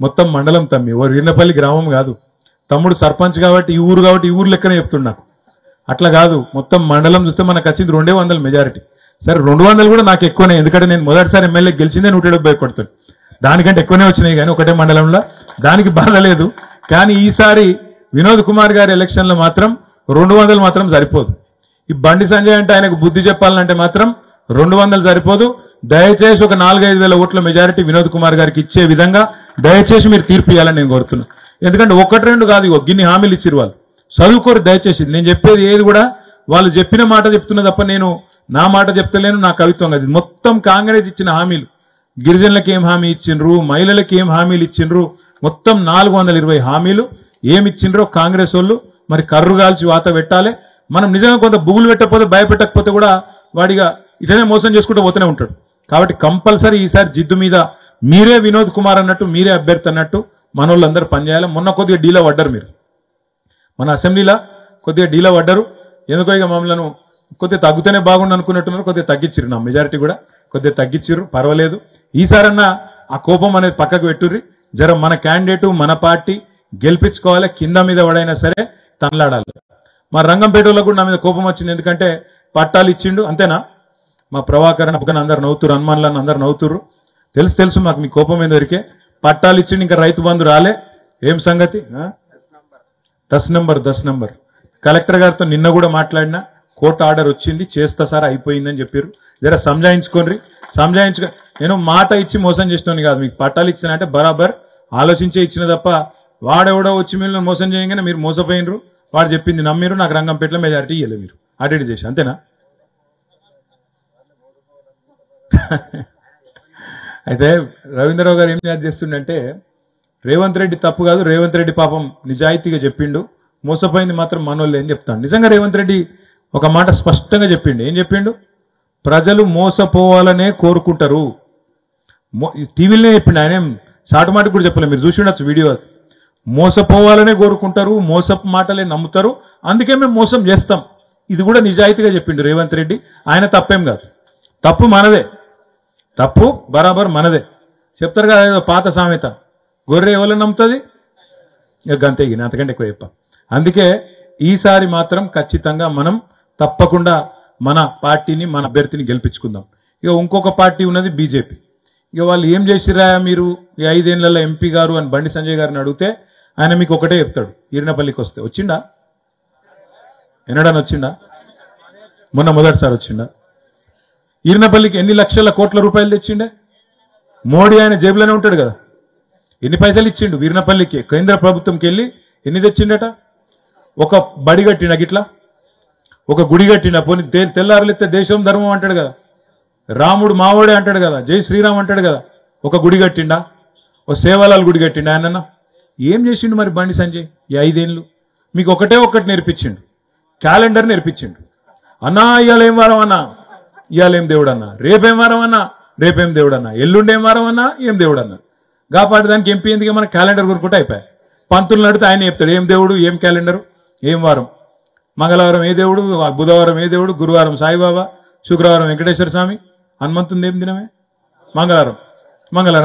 మొత్తం మండలం తమ్మి, ఓ వీర్నపల్లి గ్రామం కాదు. తమ్ముడు సర్పంచ్ కాబట్టి ఈ ఊరు కాబట్టి ఈ ఊరు లెక్కనే చెప్తున్నా. అట్లా కాదు, మొత్తం మండలం చూస్తే మనకు వచ్చింది 200 మెజారిటీ. సరే 200 కూడా నాకు ఎక్కువనే, ఎందుకంటే నేను మొదటిసారి ఎమ్మెల్యే గెలిచిందే 170 కొడుతాను, దానికంటే ఎక్కువనే వచ్చినాయి కానీ ఒకటే మండలంలో, దానికి బాధ లేదు. కానీ ఈసారి వినోద్ కుమార్ గారి ఎలక్షన్లో మాత్రం 200 మాత్రం సరిపోదు. ఈ బండి సంజయ్ అంటే ఆయనకు బుద్ధి చెప్పాలంటే మాత్రం 200 సరిపోదు. దయచేసి ఒక 4-5 వేల ఓట్ల మెజారిటీ వినోద్ కుమార్ గారికి ఇచ్చే విధంగా దయచేసి మీరు తీర్పు ఇవ్వాలని నేను కోరుతున్నాను. ఎందుకంటే 1-2 కాదు, గిన్ని హామీలు ఇచ్చిరు వాళ్ళు. చదువుకోరు దయచేసి. నేను చెప్పేది ఏది కూడా వాళ్ళు చెప్పిన మాట చెప్తున్నా తప్ప నేను నా మాట చెప్తలేను, నా కవిత్వం కాదు. మొత్తం కాంగ్రెస్ ఇచ్చిన హామీలు, గిరిజనులకు ఏం హామీ ఇచ్చిండ్రు, మహిళలకు ఏం హామీలు ఇచ్చిండ్రు, మొత్తం 420 హామీలు ఏమి ఇచ్చిండ్రో కాంగ్రెస్ వాళ్ళు మరి కర్రు కాల్చి వాత పెట్టాలి. మనం నిజంగా కొంత బుగులు పెట్టకపోతే, భయపెట్టకపోతే కూడా వాడిగా ఇటనే మోసం చేసుకుంటూ పోతూనే ఉంటాడు. కాబట్టి కంపల్సరీ ఈసారి జిద్దు మీద మీరే వినోద్ కుమార్ అన్నట్టు, మీరే అభ్యర్థి అన్నట్టు మన వాళ్ళందరూ పనిచేయాలి. మొన్న కొద్దిగా డీలా పడ్డారు మీరు, మన అసెంబ్లీలో కొద్దిగా డీలా పడ్డారు. ఎందుకో ఇక మమ్మల్ని కొద్దిగా తగ్గుతూనే బాగుండు అనుకున్నట్టున్నారు, కొద్దిగా తగ్గించిర్రు, నా మెజారిటీ కూడా కొద్దిగా తగ్గించిర్రు, పర్వాలేదు. ఈసారన్నా ఆ కోపం అనేది పక్కకు పెట్టుర్రి. జర మన క్యాండిడేటు, మన పార్టీ గెలిపించుకోవాలి, కింద మీద పడైనా సరే తనలాడాలి. మా రంగంపేటలో కూడా నా మీద కోపం వచ్చింది, ఎందుకంటే పట్టాలు ఇచ్చిండు అంతేనా. మా ప్రభాకర్ పక్కన అందరు నవ్వుతురు, హనుమాన్లను అందరు నవ్వుతుర్రు. తెలుసు మాకు మీ కోపం మీద దొరికే. పట్టాలు ఇచ్చిండు, ఇంకా రైతు బంధు రాలే, ఏం సంగతి? 10 నంబర్ కలెక్టర్ గారితో నిన్న కూడా మాట్లాడినా, కోర్టు ఆర్డర్ వచ్చింది, చేస్తా సార్ అయిపోయిందని చెప్పారు. జర సంజాయించుకోండి. నేను మాట ఇచ్చి మోసం చేస్తాను కాదు, మీకు పట్టాలు ఇచ్చినంటే బరాబర్ ఆలోచించే ఇచ్చిన తప్ప వాడెవడో వచ్చి మీరు మోసం చేయగానే మీరు మోసపోయినరు, వాడు చెప్పింది నమ్మిరు, నాకు రంగంపేటలో మెజారిటీ ఇవ్వలేదు, మీరు అటెండ్ చేసి అంతేనా. అయితే రవీంద్రరావు గారు ఏం చేస్తుండంటే, రేవంత్ రెడ్డి తప్పు కాదు, రేవంత్ రెడ్డి పాపం నిజాయితీగా చెప్పిండు, మోసపోయింది మాత్రం మనోళ్ళే అని చెప్తాను. నిజంగా రేవంత్ రెడ్డి ఒక మాట స్పష్టంగా చెప్పిండు. ఏం చెప్పిండు? ప్రజలు మోసపోవాలనే కోరుకుంటారు. టీవీలోనే చెప్పిండు, ఆయన సాటుమాట కూడా చెప్పలేదు, మీరు చూసి ఉండొచ్చు వీడియో. మోసపోవాలనే కోరుకుంటారు, మోసపు మాటలే నమ్ముతారు, అందుకే మేము మోసం చేస్తాం. ఇది కూడా నిజాయితీగా చెప్పిండు రేవంత్ రెడ్డి. ఆయన తప్పేం కాదు, తప్పు మనదే, తప్పు బరాబర్ మనదే. చెప్తారు కదా ఏదో పాత సామెత, గొర్రె ఎవరు నమ్ముతుంది, ఇక గంతే, అంతకంటే ఎక్కువ చెప్ప. అందుకే ఈసారి మాత్రం ఖచ్చితంగా మనం తప్పకుండా మన పార్టీని, మన అభ్యర్థిని గెలిపించుకుందాం. ఇక ఇంకొక పార్టీ ఉన్నది బీజేపీ. ఇక వాళ్ళు ఏం చేసిరా మీరు ఈ 5 ఏళ్లలో ఎంపీ గారు అని బండి సంజయ్ గారిని అడిగితే ఆయన మీకు ఒకటే చెప్తాడు, ఈరినపల్లికి వస్తే వచ్చిండా, ఎన్నడని వచ్చిండా, మొన్న మొదటిసారి వచ్చిండా. ఈరినపల్లికి ఎన్ని లక్షల కోట్ల రూపాయలు తెచ్చిండే? మోడీ ఆయన జేబులోనే ఉంటాడు కదా. ఎన్ని పైసలు ఇచ్చిండు వీరినపల్లికి? కేంద్ర ప్రభుత్వంకి వెళ్ళి ఎన్ని తెచ్చిండట? ఒక బడి కట్టిండ, గిట్లా ఒక గుడి కట్టిండ, పోనీ తెల్లారులెత్తే దేశం ధర్మం అంటాడు కదా, రాముడు మావోడే అంటాడు కదా, జై శ్రీరామ్ అంటాడు కదా, ఒక గుడి కట్టిండా, ఓ సేవాలాల్ గుడి కట్టిండా ఆయనన్నా? ఏం చేసిండు మరి బండి సంజయ్ ఈ 5 ఏళ్ళు? మీకు ఒకటి నేర్పించిండు, క్యాలెండర్ నేర్పించిండు. అన్నా ఇవాళ ఏం వారం అన్నా, ఇవాళ ఏం దేవుడు అన్నా, రేపేం వారం అన్నా, రేపేం దేవుడు అన్నా, ఎల్లుండేం వారం అన్నా, ఏం దేవుడు అన్నా. కాబట్టి దానికి ఎంపీ ఎందుకు మన క్యాలెండర్ కొనుక్కుంటే అయిపోయాయి. పంతులు నడితే ఆయన చెప్తాడు ఏం దేవుడు, ఏం క్యాలెండరు, ఏం వారం. మంగళవారం ఏ దేవుడు, బుధవారం ఏ దేవుడు, గురువారం సాయిబాబా, శుక్రవారం వెంకటేశ్వర స్వామి, హనుమంతుంది ఏం దినమే, మంగళవారం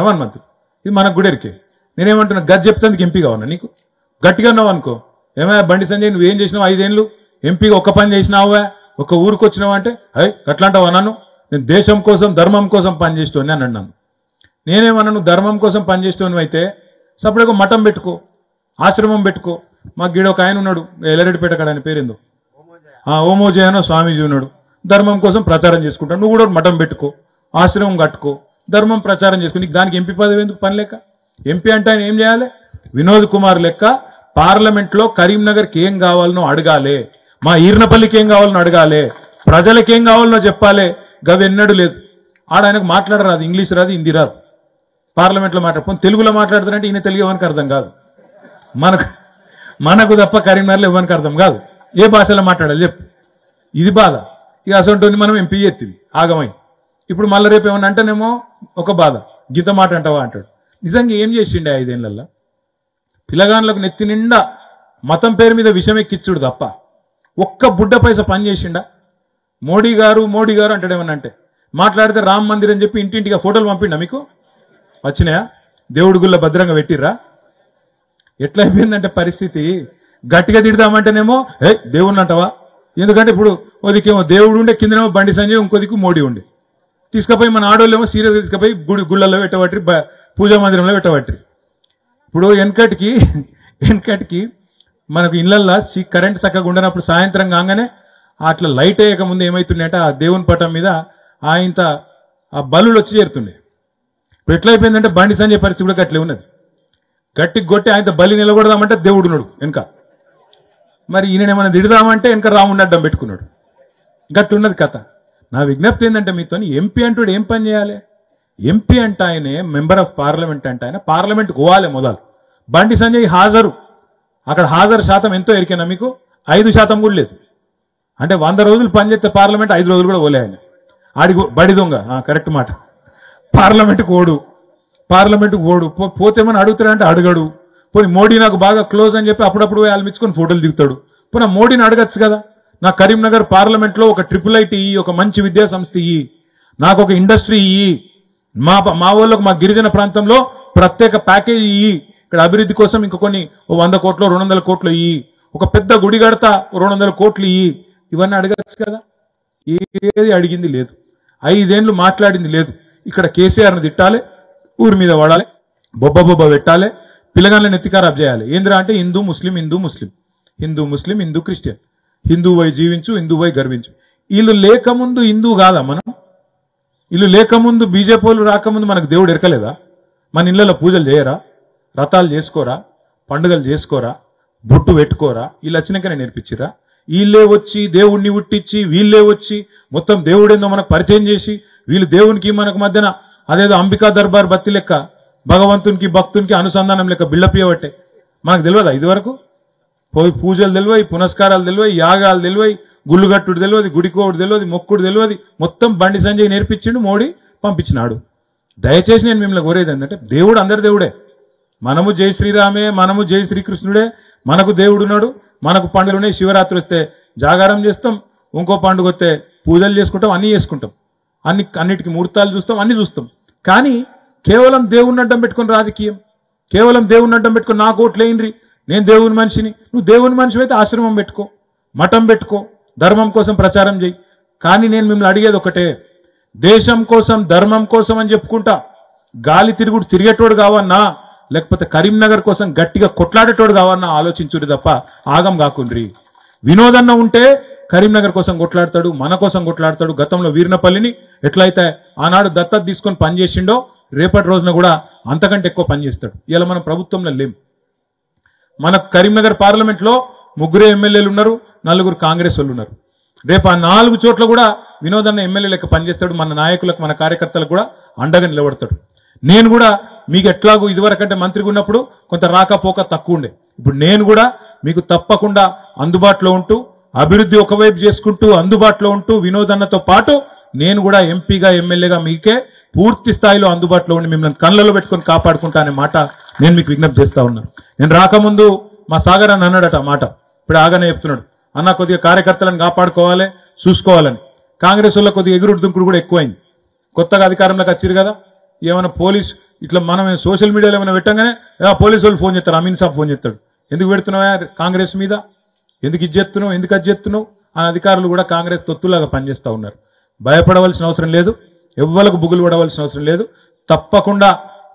హనుమంతు. ఇది మనకు గుడెరికే. నేనేమంటున్నా, గది చెప్తానికి ఎంపీ కావన్నా నీకు? గట్టిగా ఉన్నావు అనుకో, ఏమైనా బండి సంజయ్ నువ్వేం చేసినావు 5 ఏళ్ళు ఎంపీగా ఒక్క పని చేసినావా, ఒక ఊరికి వచ్చినావా అంటే అట్లాంటావు అన్నాను. నేను దేశం కోసం, ధర్మం కోసం పనిచేస్తాను అని అన్నాను. నేనేమన్నాను, ధర్మం కోసం పనిచేస్తాను అయితే సపరేట్గా మఠం పెట్టుకో, ఆశ్రమం పెట్టుకో. మాకు గీడ ఒక ఆయన ఉన్నాడు ఎల్లారెడ్డిపేట కాడ, ఆయన పేరేందో ఓమోజయనో స్వామీజీ ఉన్నాడు. ధర్మం కోసం ప్రచారం చేసుకుంటావు. నువ్వు కూడా మఠం పెట్టుకో, ఆశ్రమం కట్టుకో, ధర్మం ప్రచారం చేసుకో. నీకు దానికి ఎంపీ పదవి ఎందుకు పని లేక? ఎంపీ అంటే ఆయన ఏం చేయాలి? వినోద్ కుమార్ లెక్క పార్లమెంట్లో కరీంనగర్కి ఏం కావాలనో అడగాలి, మా ఈర్నపల్లికి ఏం కావాలనో అడగాలి, ప్రజలకు ఏం కావాలనో చెప్పాలి. గవి ఎన్నడూ లేదు. ఆడ ఆయనకు మాట్లాడరాదు, ఇంగ్లీష్ రాదు, హిందీ రాదు. పార్లమెంట్లో మాట్లాడుకొని తెలుగులో మాట్లాడుతారంటే ఈయన తెలుగు ఎవరికి అర్థం కాదు. మనకు తప్ప కరీంనగర్లో ఎవరికి అర్థం కాదు. ఏ భాషలో మాట్లాడాలి చెప్పు? ఇది బాధ. ఇక అసలు మనం ఎంపీ చేతివి ఆగమై. ఇప్పుడు మళ్ళీ రేపు ఏమన్నా అంటేనేమో ఒక బాధ, గీత మాట అంటావా అంటాడు. నిజంగా ఏం చేసిండే 5 ఏళ్లలో? పిల్లగాన్లకు నెత్తి నిండా మతం పేరు మీద విషం ఎక్కిచ్చుడు తప్ప ఒక్క బుడ్డ పైస పని చేసిండా? మోడీ గారు మోడీ గారు అంటాడేమన్నా అంటే మాట్లాడితే రామ్ మందిర్ అని చెప్పి ఇంటింటిగా ఫోటోలు పంపిండా? మీకు వచ్చినాయా? దేవుడి గుళ్ళ భద్రంగా పెట్టిర్రా? ఎట్లా అయిపోయిందంటే పరిస్థితి, గట్టిగా తిడదామంటేనేమో దేవుణ్ణి అంటావా? ఎందుకంటే ఇప్పుడు ఓదికేమో దేవుడు ఉండే, కిందనేమో బండి సంజయ్, ఇంకోదికు మోడీ ఉండే. తీసుకుపోయి మన ఆడోళ్ళేమో సీరియస్గా తీసుకుపోయి గుళ్ళల్లో పెట్టబట్టి, పూజా మందిరంలో పెట్టబట్టి. ఇప్పుడు వెనకటికి మనకు ఇళ్లల్లో కరెంట్ చక్కగా ఉండనప్పుడు సాయంత్రం కాగానే అట్లా లైట్ అయ్యక ముందు ఏమవుతుండే ఆ దేవుని పటం మీద ఆయంత ఆ బలులు వచ్చి చేరుతుండే. ఇప్పుడు ఎట్లయిపోయిందంటే బండి సంజయ్ పరిస్థితి కూడా అట్లే ఉన్నది. గట్టికి కొట్టి ఆయన బలి నిలబడదామంటే దేవుడు ఉన్నాడు వెనక. మరి ఈయనేమైనా తిడదామంటే వెనక రాముడిని అడ్డం పెట్టుకున్నాడు. గట్టి ఉన్నది కథ. నా విజ్ఞప్తి ఏంటంటే మీతో, ఎంపీ అంటూ ఏం పని చేయాలి? ఎంపీ అంటే ఆయనే మెంబర్ ఆఫ్ పార్లమెంట్ అంటే ఆయన పార్లమెంట్ పోవాలి మొదలు. బండి సంజయ్ హాజరు, అక్కడ హాజరు శాతం ఎంతో ఎరికేనా మీకు? 5% కూడా లేదు. అంటే 100 రోజులు పనిచేస్తే పార్లమెంట్ 5 రోజులు కూడా పోలే ఆయన. ఆడికి బడి దొంగ, కరెక్ట్ మాట. పార్లమెంట్కి ఓడు పోతేమని అడుగుతాడంటే అడగడు. పోనీ మోడీ నాకు బాగా క్లోజ్ అని చెప్పి అప్పుడప్పుడు వాళ్ళు మెచ్చుకొని ఫోటోలు దిగుతాడు. పోనీ మోడీని అడగచ్చు కదా, నా కరీంనగర్ పార్లమెంట్లో ఒక IIIT ఇయ్యి, ఒక మంచి విద్యా సంస్థ ఇయ్యి, నాకు ఒక ఇండస్ట్రీ ఇయ్యి, మా వాళ్ళకు మా గిరిజన ప్రాంతంలో ప్రత్యేక ప్యాకేజీ ఇయ్యి, ఇక్కడ అభివృద్ధి కోసం ఇంక కొన్ని 100 కోట్లు 200 కోట్లు ఇయ్యి, ఒక పెద్ద గుడి కడతా 200 కోట్లు ఇయ్యి, ఇవన్నీ అడగచ్చు కదా. ఏది అడిగింది లేదు. 5 ఏళ్ళు మాట్లాడింది లేదు. ఇక్కడ కేసీఆర్ని తిట్టాలి, ఊరి మీద వాడాలి, బొబ్బ పెట్టాలి, పిల్లగాళ్ళని ఎత్తి ఖరాబ్ చేయాలి. ఏంద్రా అంటే హిందూ ముస్లిం, హిందూ క్రిస్టియన్, హిందువై జీవించు, హిందువై గర్వించు. వీళ్ళు లేకముందు హిందూ కాదా మనం? వీళ్ళు లేకముందు బీజేపీలు రాకముందు మనకు దేవుడు ఎరకలేదా? మన ఇళ్లలో పూజలు చేయరా, వ్రతాలు చేసుకోరా, పండుగలు చేసుకోరా, బొట్టు పెట్టుకోరా? వీళ్ళు వచ్చినాకనే నేర్పించిరా? వీళ్ళే వచ్చి దేవుడిని ఉట్టించి, వీళ్ళే వచ్చి మొత్తం దేవుడేందో మనకు పరిచయం చేసి, వీళ్ళు దేవునికి మనకు మధ్యన అదేదో అంబికా దర్బార్ బత్తి లెక్క భగవంతునికి భక్తునికి అనుసంధానం లెక్క బిళ్ళపియబట్టే. మనకు తెలియదా ఇదివరకు? పోయి పూజలు తెలియదు, పునస్కారాలు తెలియదు, యాగాలు తెలియదు, గుళ్ళుగట్టుడు తెలియదు, గుడికోడు తెలియదు, మొక్కుడు తెలియదు. మొత్తం బండి సంజయ్ నేర్పించిండు, మోడీ పంపించినాడు. దయచేసి నేను మిమ్మల్ని కోరేది ఏంటంటే, దేవుడు అందరి దేవుడే. మనము జై శ్రీరామే, మనము జై శ్రీకృష్ణుడే, మనకు దేవుడు ఉన్నాడు. మనకు పండుగలున్నాయి. శివరాత్రి వస్తే జాగారం చేస్తాం, ఇంకో పండుగ వస్తే పూజలు చేసుకుంటాం, అన్నీ చేసుకుంటాం, అన్నిటికీ ముహూర్తాలు చూస్తాం, అన్ని చూస్తాం. కానీ కేవలం దేవుణ్ణి అడ్డం పెట్టుకుని రాజకీయం, కేవలం దేవుణ్ణి అడ్డం పెట్టుకుని నాకు ఓట్లేయండి, నేను దేవుని మనిషిని. నువ్వు దేవుని మనిషి అయితే ఆశ్రమం పెట్టుకో, మఠం పెట్టుకో, ధర్మం కోసం ప్రచారం చేయి. కానీ నేను మిమ్మల్ని అడిగేది ఒకటే, దేశం కోసం ధర్మం కోసం అని చెప్పుకుంటా గాలి తిరిగేటోడు కావన్నా, లేకపోతే కరీంనగర్ కోసం గట్టిగా కొట్లాడేటోడు కావన్నా ఆలోచించుడి తప్ప ఆగం కాకుండ్రి. వినోదన్న ఉంటే కరీంనగర్ కోసం కొట్లాడతాడు, మన కోసం కొట్లాడతాడు. గతంలో వీర్నపల్లిని ఎట్లయితే ఆనాడు దత్తత తీసుకొని పనిచేసిండో రేపటి రోజున కూడా అంతకంటే ఎక్కువ పనిచేస్తాడు. ఇలా మనం ప్రభుత్వంలో లేం. మన కరీంనగర్ పార్లమెంట్లో 3 ఎమ్మెల్యేలు ఉన్నారు, 4 కాంగ్రెస్ వాళ్ళు ఉన్నారు. రేపు ఆ 4 చోట్ల కూడా వినోదన్న ఎమ్మెల్యే లెక్క పనిచేస్తాడు. మన నాయకులకు, మన కార్యకర్తలకు కూడా అండగా నిలబడతాడు. నేను కూడా మీకు ఎట్లాగూ ఇదివరకంటే మంత్రిగా ఉన్నప్పుడు కొంత రాకపోక తక్కువ ఉండే, ఇప్పుడు నేను కూడా మీకు తప్పకుండా అందుబాటులో ఉంటూ, అభివృద్ధి ఒకవైపు చేసుకుంటూ అందుబాటులో ఉంటూ, వినోదన్నతో పాటు నేను కూడా ఎంపీగా ఎమ్మెల్యేగా మీకే పూర్తి స్థాయిలో అందుబాటులో ఉండి మిమ్మల్ని కళ్ళలో పెట్టుకొని కాపాడుకుంటా అనే మాట నేను మీకు విజ్ఞప్తి చేస్తా ఉన్నాను. నేను రాకముందు మా సాగర్ అని అన్నాడట మాట, ఇప్పుడు ఆగానే చెప్తున్నాడు, అన్న కొద్దిగా కార్యకర్తలను కాపాడుకోవాలి, చూసుకోవాలని. కాంగ్రెస్ వల్ల కొద్దిగా ఎగురుడు దుంకుడు కూడా ఎక్కువైంది. కొత్తగా అధికారంలోకి వచ్చారు కదా, ఏమైనా పోలీస్ ఇట్లా మనం సోషల్ మీడియాలో ఏమైనా పెట్టంగానే పోలీసు వాళ్ళు ఫోన్ చేస్తారు, అమీన్ సాబ్ ఫోన్ చేస్తాడు, ఎందుకు పెడుతున్నావా కాంగ్రెస్ మీద, ఎందుకు ఇది చేస్తున్నావు, ఎందుకు అది చేస్తున్నావు ఆ అధికారులు కూడా కాంగ్రెస్ తొత్తులాగా పనిచేస్తూ ఉన్నారు. భయపడవలసిన అవసరం లేదు, ఎవ్వలకు బుగులు పడవలసిన అవసరం లేదు. తప్పకుండా,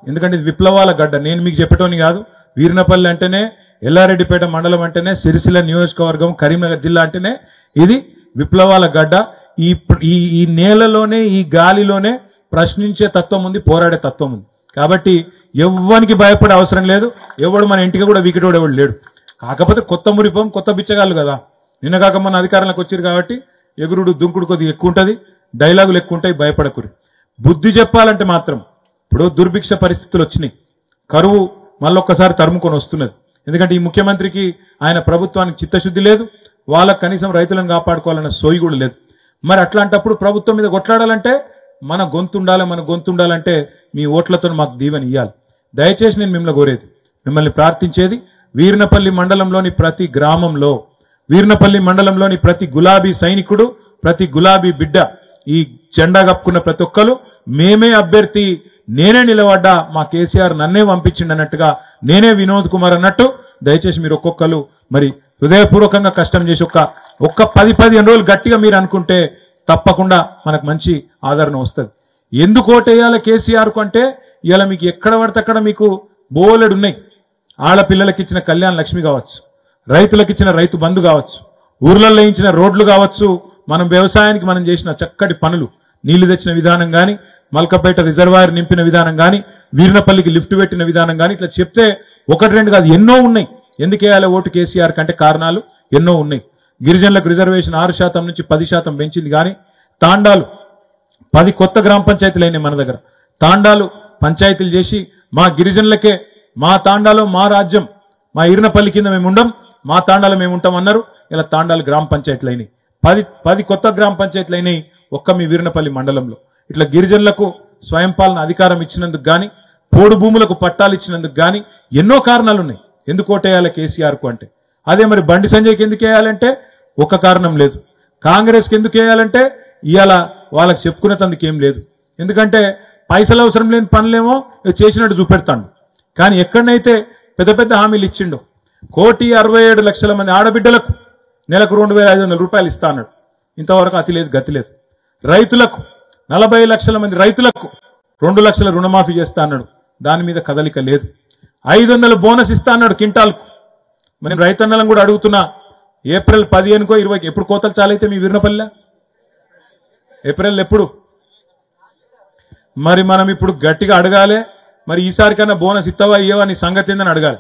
ఎందుకంటే ఇది విప్లవాల గడ్డ. నేను మీకు చెప్పటోని కాదు. వీర్నపల్లి అంటేనే, ఎల్లారెడ్డిపేట మండలం అంటేనే, సిరిసిల్ల నియోజకవర్గం, కరీంనగర్ జిల్లా అంటేనే ఇది విప్లవాల గడ్డ. ఈ ఈ నేలలోనే ఈ గాలిలోనే ప్రశ్నించే తత్వం ఉంది, పోరాడే తత్వం ఉంది. కాబట్టి ఎవ్వనికి భయపడే అవసరం లేదు. ఎవడు మన ఇంటికి కూడా వీకిటోడు ఎవడు లేడు. కాకపోతే కొత్త మురిపం, కొత్త బిచ్చగాళ్ళు కదా. నిన్న కాక మన అధికారంలోకి వచ్చారు కాబట్టి ఎగురుడు దుంకుడు కొద్దిగా ఎక్కువ ఉంటుంది, డైలాగులు ఎక్కువ ఉంటాయి. భయపడకురి. బుద్ధి చెప్పాలంటే మాత్రం ఇప్పుడు దుర్భిక్ష పరిస్థితులు వచ్చినాయి, కరువు మళ్ళొక్కసారి తరుముకొని వస్తున్నది. ఎందుకంటే ఈ ముఖ్యమంత్రికి ఆయన ప్రభుత్వానికి చిత్తశుద్ధి లేదు, వాళ్ళకు కనీసం రైతులను కాపాడుకోవాలన్న సోయి కూడా లేదు. మరి అట్లాంటప్పుడు ప్రభుత్వం మీద కొట్లాడాలంటే మన గొంతు ఉండాలి. మన గొంతు ఉండాలంటే మీ ఓట్లతో మాకు దీవెన ఇవ్వాలి. దయచేసి నేను మిమ్మల్ని కోరేది, మిమ్మల్ని ప్రార్థించేది, వీర్నపల్లి మండలంలోని ప్రతి గ్రామంలో, వీర్నపల్లి మండలంలోని ప్రతి గులాబీ సైనికుడు, ప్రతి గులాబీ బిడ్డ, ఈ జెండా కప్పుకున్న ప్రతి ఒక్కరు మేమే అభ్యర్థి, నేనే నిలబడ్డా, మా కేసీఆర్ నన్నే పంపించిండి అన్నట్టుగా, నేనే వినోద్ కుమార్ అన్నట్టు దయచేసి మీరు ఒక్కొక్కరు మరి హృదయపూర్వకంగా కష్టం చేసి ఒక్క 10-15 రోజులు గట్టిగా మీరు అనుకుంటే తప్పకుండా మనకు మంచి ఆదరణ వస్తుంది. ఎందుకు ఓటేయాలి కేసీఆర్కు అంటే ఇలా మీకు ఎక్కడ పడితే అక్కడ మీకు బోలెడు ఉన్నాయి. ఆడపిల్లలకి ఇచ్చిన కళ్యాణ లక్ష్మి కావచ్చు, రైతులకు ఇచ్చిన రైతు బంధు కావచ్చు, ఊర్లలో ఇచ్చిన రోడ్లు కావచ్చు, మనం వ్యవసాయానికి మనం చేసిన చక్కటి పనులు, నీళ్లు తెచ్చిన విధానం కానీ, మల్కపేట రిజర్వాయర్ నింపిన విధానం కానీ, వీర్నపల్లికి లిఫ్ట్ పెట్టిన విధానం కానీ, ఇట్లా చెప్తే 1-2 కాదు ఎన్నో ఉన్నాయి. ఎందుకు వేయాలి ఓటు కేసీఆర్ కంటే కారణాలు ఎన్నో ఉన్నాయి. గిరిజనులకు రిజర్వేషన్ 6% నుంచి 10% పెంచింది కానీ, తాండాలు 10 కొత్త గ్రామ పంచాయతీలు అయినాయి మన దగ్గర. తాండాలు పంచాయతీలు చేసి మా గిరిజనులకే, మా తాండాలో మా రాజ్యం, మా ఈర్నపల్లి కింద మేము ఉండం, మా తాండాలో మేము ఉంటాం అన్నారు. ఇలా తాండాలు గ్రామ పంచాయతీలు అయినాయి. 10 కొత్త గ్రామ పంచాయతీలు అయినాయి ఒక్క మీ వీర్నపల్లి మండలంలో. ఇట్లా గిరిజనులకు స్వయం పాలన అధికారం ఇచ్చినందుకు కానీ, పోడు భూములకు పట్టాలు ఇచ్చినందుకు కానీ ఎన్నో కారణాలు ఉన్నాయి ఎందుకు ఓటేయాలి కేసీఆర్కు అంటే. అదే మరి బండి సంజయ్కి ఎందుకు వేయాలంటే ఒక్క కారణం లేదు. కాంగ్రెస్కి ఎందుకు వేయాలంటే ఇవాళ వాళ్ళకి చెప్పుకునేందుకు ఏం లేదు. ఎందుకంటే పైసలు అవసరం లేని పనులేమో చేసినట్టు చూపెడతాడు. కానీ ఎక్కడనైతే పెద్ద పెద్ద హామీలు ఇచ్చిండో, 1,67,00,000 మంది ఆడబిడ్డలకు నెలకు 2,500 రూపాయలు ఇస్తా అన్నాడు. ఇంతవరకు అతి లేదు గతి లేదు. రైతులకు 40 లక్షల మంది రైతులకు 2 లక్షల రుణమాఫీ చేస్తా అన్నాడు. దాని మీద కదలిక లేదు. 500 బోనస్ ఇస్తా అన్నాడు క్వింటాల్కు. మరి రైతన్నలను కూడా అడుగుతున్నా, ఏప్రిల్ 15కో 20 ఎప్పుడు కోతలు చాలైతే మీ వీర్నపల్లిలో? ఏప్రిల్ ఎప్పుడు? మరి మనం ఇప్పుడు గట్టిగా అడగాలి. మరి ఈసారి కన్నా బోనస్ ఇస్తావా ఇయ్యవా నీ సంగతి ఏందని అడగాలి.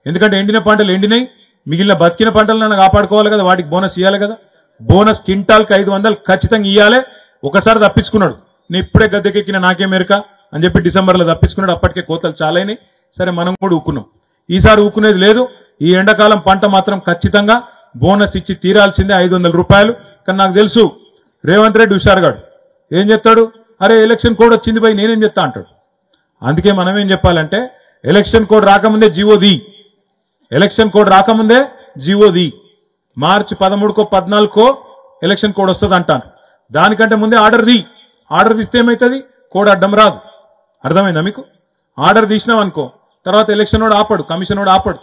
ఎందుకంటే ఎండిన పంటలు ఎండినాయి, మిగిలిన బతికిన పంటలను కాపాడుకోవాలి కదా, వాటికి బోనస్ ఇవ్వాలి కదా. బోనస్ క్వింటాల్కి 500 ఖచ్చితంగా ఇవ్వాలి. ఒకసారి తప్పించుకున్నాడు, నేను ఇప్పుడే గద్దెకెక్కిన నాకే మెరక అని చెప్పి డిసెంబర్లో తప్పించుకున్నాడు. అప్పటికే కోతలు చాలైనాయి. సరే మనం కూడా ఊకున్నాం. ఈసారి ఊకునేది లేదు. ఈ ఎండాకాలం పంట మాత్రం ఖచ్చితంగా బోనస్ ఇచ్చి తీరాల్సిందే 500 రూపాయలు. కానీ నాకు తెలుసు రేవంత్ రెడ్డి హుషారుగాడు ఏం చెప్తాడు, అరే ఎలక్షన్ కోడ్ వచ్చింది పోయి నేనేం చెప్తా అంటాడు. అందుకే మనం ఏం చెప్పాలంటే ఎలక్షన్ కోడ్ రాకముందే జీవోది, ఎలక్షన్ కోడ్ రాకముందే జీవోది. మార్చి 13కో 14కో ఎలక్షన్ కోడ్ వస్తుంది అంటాను. దానికంటే ముందే ఆర్డర్ తీస్తే ఏమవుతుంది, కోడ్ అడ్డం రాదు. అర్థమైందా మీకు? ఆర్డర్ తీసినాం అనుకో, తర్వాత ఎలక్షన్ వాడు ఆపడు, కమిషన్ వాడు ఆపడు,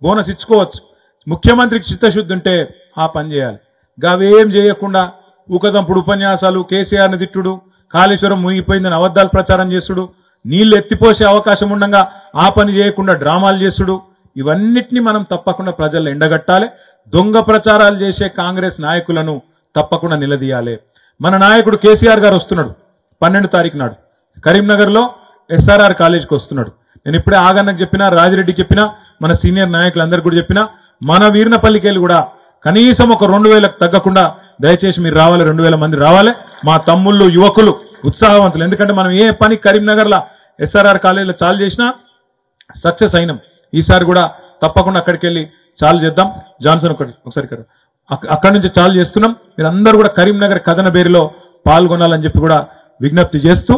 బోనస్ ఇచ్చుకోవచ్చు. ముఖ్యమంత్రికి చిత్తశుద్ధి ఉంటే ఆ పని చేయాలి. గవేం చేయకుండా ఊకదంపుడు ఉపన్యాసాలు, కేసీఆర్ని తిట్టుడు, కాళేశ్వరం మునిగిపోయిందని అబద్ధాలు ప్రచారం చేసుడు, నీళ్లు ఎత్తిపోసే అవకాశం ఉండగా ఆ పని చేయకుండా డ్రామాలు చేసుడు, ఇవన్నిటినీ మనం తప్పకుండా ప్రజల్లో ఎండగట్టాలి. దొంగ ప్రచారాలు చేసే కాంగ్రెస్ నాయకులను తప్పకుండా నిలదీయాలి. మన నాయకుడు కేసీఆర్ గారు వస్తున్నాడు 12 తారీఖు నాడు కరీంనగర్లో SRR కాలేజీకి వస్తున్నాడు. నేను ఇప్పుడే ఆగన్నకు చెప్పినా, రాజిరెడ్డికి చెప్పినా, మన సీనియర్ నాయకులందరూ కూడా చెప్పినా, మన వీర్నపల్లికి వెళ్ళి కూడా కనీసం ఒక 2000కు తగ్గకుండా దయచేసి మీరు రావాలి, 2000 మంది రావాలి. మా తమ్ముళ్ళు యువకులు ఉత్సాహవంతులు. ఎందుకంటే మనం ఏ పని కరీంనగర్లో SRR కాలేజీలో చాలు చేసినా సక్సెస్ అయినాం. ఈసారి కూడా తప్పకుండా అక్కడికి వెళ్ళి చాలు చేద్దాం. జాన్సన్ ఒకసారి అక్కడి నుంచి చాలు చేస్తున్నాం. మీరు అందరూ కూడా కరీంనగర్ కథన బేరిలో పాల్గొనాలని చెప్పి కూడా విజ్ఞప్తి చేస్తూ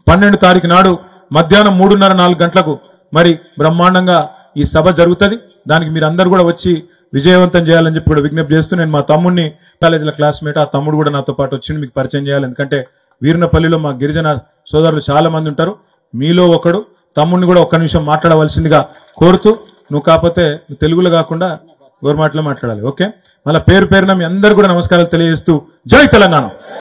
12 తారీఖు నాడు మధ్యాహ్నం 3:30-4 గంటలకు మరి బ్రహ్మాండంగా ఈ సభ జరుగుతుంది. దానికి మీరు అందరూ కూడా వచ్చి విజయవంతం చేయాలని చెప్పి కూడా విజ్ఞప్తి చేస్తూ, నేను మా తమ్ముడిని కాలేజీల క్లాస్మేట్, ఆ తమ్ముడు కూడా నాతో పాటు వచ్చి మీకు పరిచయం చేయాలి. ఎందుకంటే వీర్నపల్లిలో మా గిరిజన సోదరులు చాలా మంది ఉంటారు. మీలో ఒకడు తమ్ముడిని కూడా ఒక్క నిమిషం మాట్లాడవలసిందిగా కోరుతూ, నువ్వు కాకపోతే తెలుగులో కాకుండా గవర్నమెంట్లో మాట్లాడాలి. ఓకే, మళ్ళీ పేరు పేరున మీ అందరూ కూడా నమస్కారాలు తెలియజేస్తూ జై తెలంగాణ.